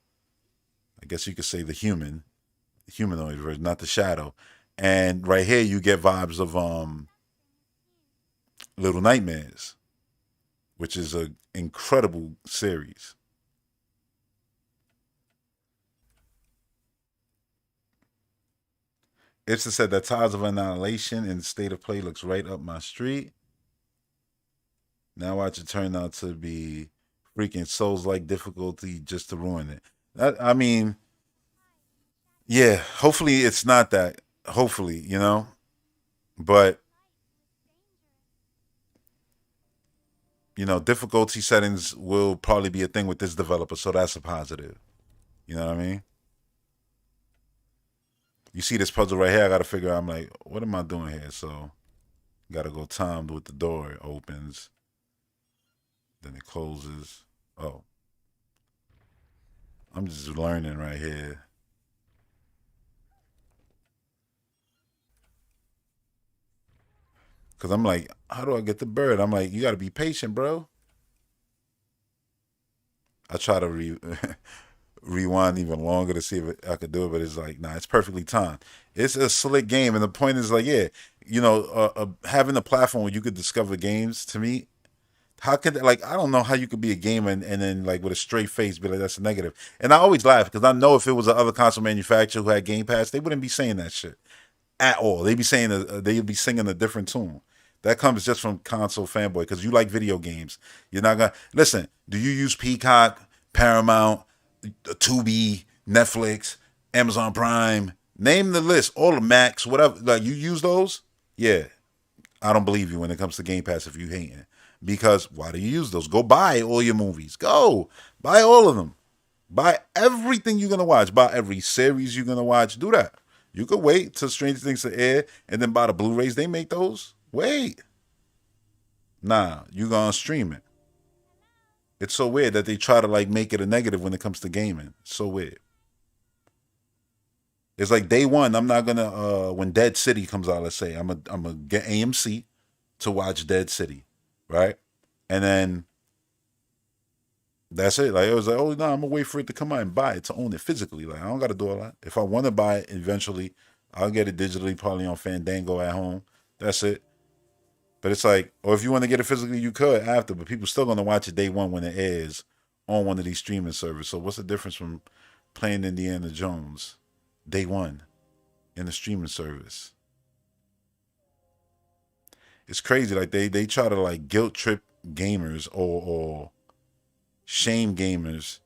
I guess you could say the humanoid version, not the shadow. And right here you get vibes of Little Nightmares, which is an incredible series. It's said that Tiles of Annihilation and State of Play looks right up my street. Now watch it turn out to be freaking Souls-like difficulty just to ruin it. I mean, yeah, hopefully it's not that. Hopefully, you know? But, you know, difficulty settings will probably be a thing with this developer, so that's a positive. You know what I mean? You see this puzzle right here, I got to figure out, I'm like, what am I doing here? So, got to go timed with the door. It opens. Then it closes. Oh. I'm just learning right here. Because I'm like, how do I get the bird? I'm like, you got to be patient, bro. I try to rewind even longer to see if I could do it, but it's like, nah, it's perfectly timed. It's a slick game, and the point is like, yeah, you know, having a platform where you could discover games, to me, how could, like, I don't know how you could be a gamer and then, like, with a straight face be like, that's a negative. And I always laugh, because I know if it was another console manufacturer who had Game Pass, they wouldn't be saying that shit at all. They'd be saying, they'd be singing a different tune. That comes just from console fanboy, because you like video games. You're not gonna listen. Do you use Peacock, Paramount, Tubi, Netflix, Amazon Prime? Name the list. All the Max, whatever. Like, you use those? Yeah. I don't believe you when it comes to Game Pass if you hating. Because why do you use those? Go buy all your movies. Go buy all of them. Buy everything you're gonna watch. Buy every series you're gonna watch. Do that. You could wait till Stranger Things to air and then buy the Blu-rays. They make those. Wait. Nah, you gonna stream it. It's so weird that they try to like make it a negative when it comes to gaming. It's so weird. It's like day one, I'm not gonna when Dead City comes out, let's say, I'm gonna get AMC to watch Dead City, right? And then that's it. Like, it was like, oh no, I'm gonna wait for it to come out and buy it to own it physically. Like, I don't gotta do all that. If I want to buy it eventually, I'll get it digitally, probably on Fandango at home. That's it. But it's like, or if you want to get it physically, you could after, but people still gonna watch it day one when it airs on one of these streaming services. So what's the difference from playing Indiana Jones day one in the streaming service? It's crazy. Like, they try to like guilt trip gamers or shame gamers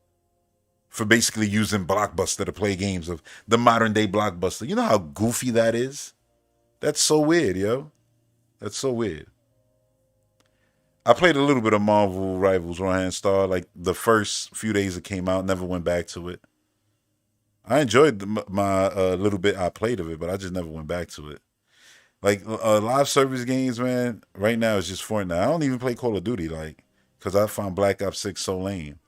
for basically using Blockbuster to play games of the modern day Blockbuster. You know how goofy that is? That's so weird, yo. That's so weird. I played a little bit of Marvel Rivals Rohan Star, like the first few days it came out, never went back to it. I enjoyed my little bit I played of it, but I just never went back to it. Like, live service games, man, right now it's just Fortnite. I don't even play Call of Duty, like, because I find Black Ops 6 so lame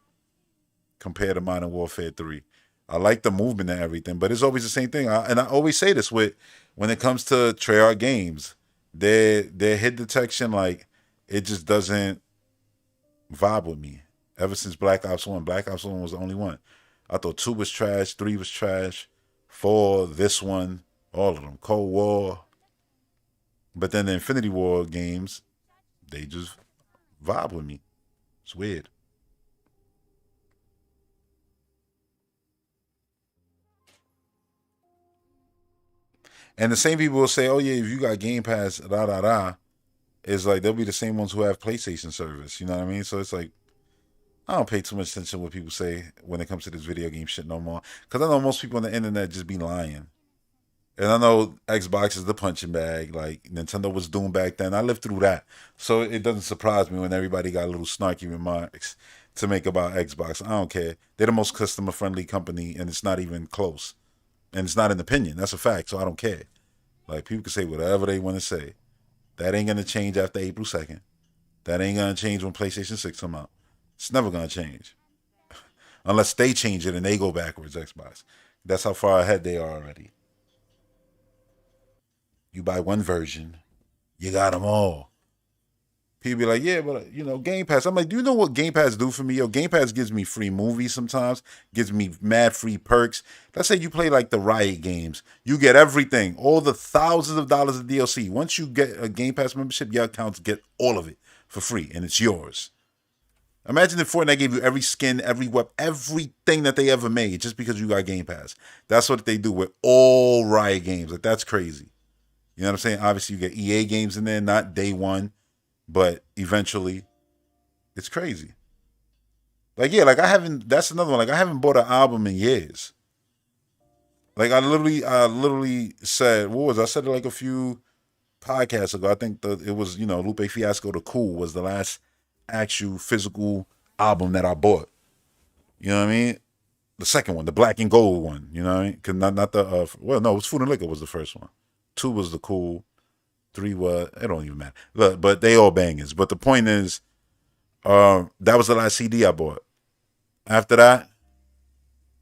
compared to Modern Warfare 3. I like the movement and everything, but it's always the same thing. And I always say this when it comes to Treyarch games, their hit detection, like, it just doesn't vibe with me. Ever since Black Ops 1 was the only one. I thought 2 was trash, 3 was trash, 4, this one, all of them. Cold War. But then the Infinity War games, they just vibe with me. It's weird. And the same people will say, oh yeah, if you got Game Pass, it's like they'll be the same ones who have PlayStation service. You know what I mean? So it's like, I don't pay too much attention to what people say when it comes to this video game shit no more. Because I know most people on the internet just be lying. And I know Xbox is the punching bag. Like, Nintendo was doomed back then. I lived through that. So it doesn't surprise me when everybody got little snarky remarks to make about Xbox. I don't care. They're the most customer-friendly company, and it's not even close. And it's not an opinion. That's a fact, so I don't care. Like, people can say whatever they want to say. That ain't going to change after April 2nd. That ain't going to change when PlayStation 6 come out. It's never going to change. unless they change it and they go backwards. Xbox. That's how far ahead they are already. You buy one version, you got them all. People be like, yeah, but Game Pass. I'm like, do you know what Game Pass do for me? Yo, Game Pass gives me free movies sometimes, gives me mad free perks. Let's say you play like the Riot games. You get everything, all the thousands of dollars of DLC. Once you get a Game Pass membership, your accounts get all of it for free, and it's yours. Imagine if Fortnite gave you every skin, every weapon, everything that they ever made just because you got Game Pass. That's what they do with all Riot games. Like, that's crazy. You know what I'm saying? Obviously, you get EA games in there, not day one. But eventually, it's crazy. Like, yeah, like that's another one. Like, I haven't bought an album in years. Like, I literally said, what was it? I said it like a few podcasts ago. I think it was, Lupe Fiasco The Cool was the last actual physical album that I bought. You know what I mean? The second one, the black and gold one. You know what I mean? Because not the, well, no, it was Food and Liquor was the first one. 2 was The Cool. 3 was, it don't even matter. Look, but they all bangers. But the point is, that was the last CD I bought. After that,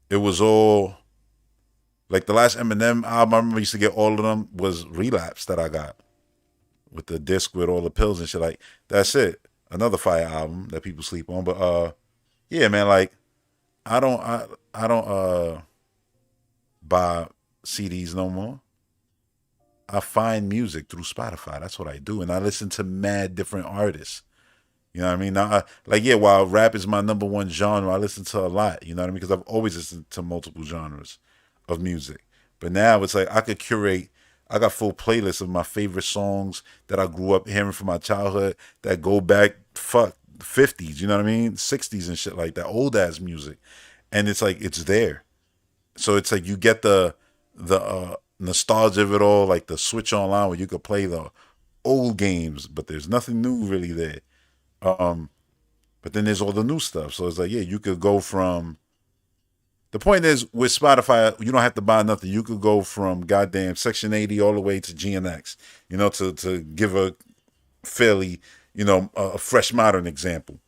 it was all, like the last Eminem album, I remember I used to get all of them, was Relapse that I got. With the disc with all the pills and shit. Like, that's it. Another fire album that people sleep on. But yeah, man, like, I don't buy CDs no more. I find music through Spotify. That's what I do. And I listen to mad different artists. You know what I mean? Now, while rap is my number one genre, I listen to a lot. You know what I mean? Because I've always listened to multiple genres of music. But now it's like I could curate. I got full playlists of my favorite songs that I grew up hearing from my childhood that go back, 50s, you know what I mean? 60s and shit like that. Old ass music. And it's like, it's there. So it's like you get the nostalgia of it all, like the Switch Online where you could play the old games, but there's nothing new really there. But then there's all the new stuff. So it's like, yeah, you could go from, the point is with Spotify, you don't have to buy nothing. You could go from goddamn Section 80 all the way to GNX, to give a fairly, a fresh modern example,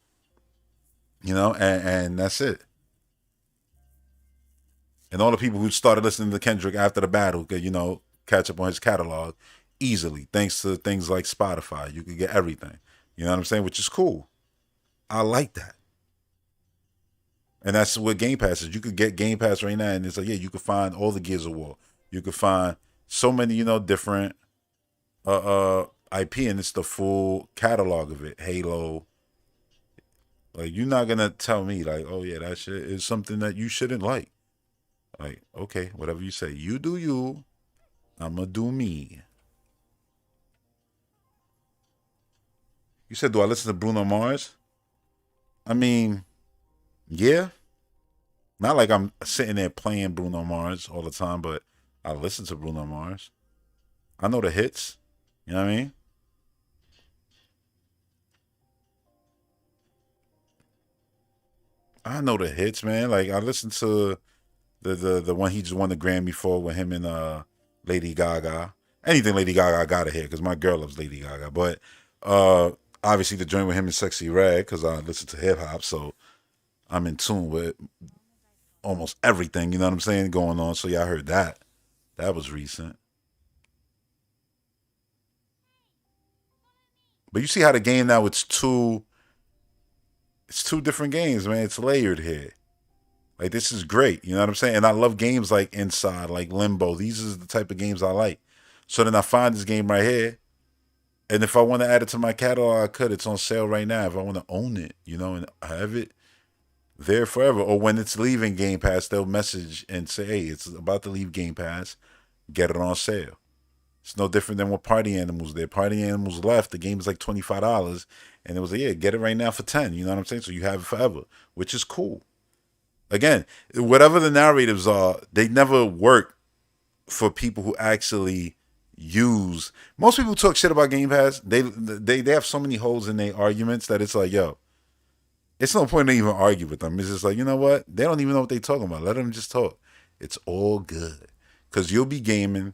and that's it. And all the people who started listening to Kendrick after the battle could, catch up on his catalog easily, thanks to things like Spotify. You could get everything. You know what I'm saying? Which is cool. I like that. And that's what Game Pass is. You could get Game Pass right now, and it's like, yeah, you could find all the Gears of War. You could find so many, different IP, and it's the full catalog of it. Halo. Like, you're not gonna tell me, like, oh yeah, that shit is something that you shouldn't like. Like, okay, whatever you say. You do you. I'ma do me. You said, do I listen to Bruno Mars? I mean, yeah. Not like I'm sitting there playing Bruno Mars all the time, but I listen to Bruno Mars. I know the hits. You know what I mean? I know the hits, man. Like, I listen to the one he just won the Grammy for with him and Lady Gaga. Anything Lady Gaga, I gotta hear because my girl loves Lady Gaga. But obviously the joint with him and Sexy Red, because I listen to hip hop, so I'm in tune with almost everything. You know what I'm saying, going on. So yeah, I heard that. That was recent. But you see how the game now, it's two different games, man. It's layered here. Like, this is great. You know what I'm saying? And I love games like Inside, like Limbo. These are the type of games I like. So then I find this game right here. And if I want to add it to my catalog, I could. It's on sale right now. If I want to own it, and have it there forever. Or when it's leaving Game Pass, they'll message and say, hey, it's about to leave Game Pass. Get it on sale. It's no different than what Party Animals did. Party Animals left. The game is like $25. And it was like, yeah, get it right now for $10. You know what I'm saying? So you have it forever, which is cool. Again, whatever the narratives are, they never work for people who actually use. Most people talk shit about Game Pass. They have so many holes in their arguments that it's like, yo, it's no point to even argue with them. It's just like, you know what? They don't even know what they're talking about. Let them just talk. It's all good. Because you'll be gaming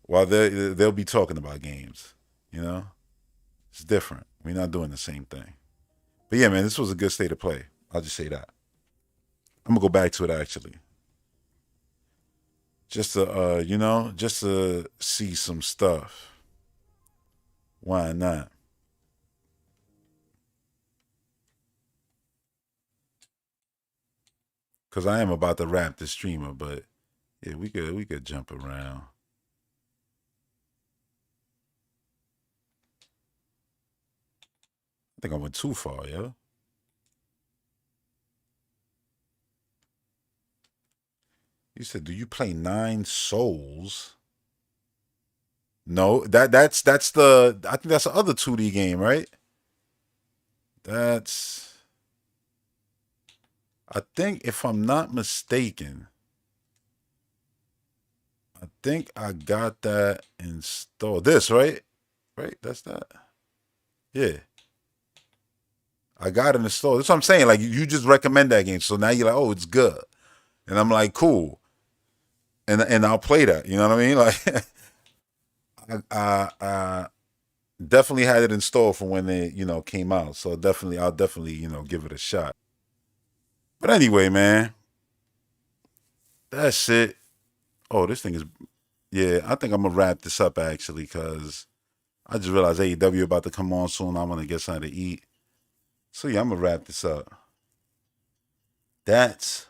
while they'll be talking about games. It's different. We're not doing the same thing. But yeah, man, this was a good state of play. I'll just say that. I'm gonna go back to it actually. Just to just to see some stuff. Why not? Cause I am about to wrap the streamer, but yeah, we could jump around. I think I went too far, yo. You said, do you play 9 Souls? No, that's the I think that's the other 2D game, right? I think if I'm not mistaken, I think I got that installed. This, right? Right? That's that. Yeah. I got it installed. That's what I'm saying. Like you just recommend that game. So now you're like, oh, it's good. And I'm like, cool. And I'll play that. You know what I mean? Like I definitely had it installed from when they, came out. So I'll definitely, give it a shot. But anyway, man. That's it. Oh, this thing is yeah, I think I'm gonna wrap this up actually, because I just realized AEW about to come on soon. I'm gonna get something to eat. So yeah, I'm gonna wrap this up. That's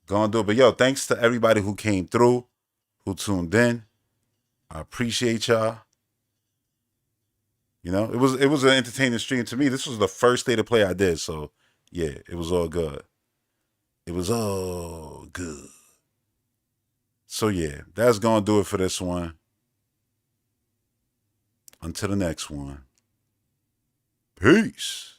gonna do it. But yo, thanks to everybody who came through, who tuned in. I appreciate y'all. It was an entertaining stream to me. This was the first State of Play I did, so yeah, it was all good. It was all good. So yeah, that's gonna do it for this one. Until the next one. Peace.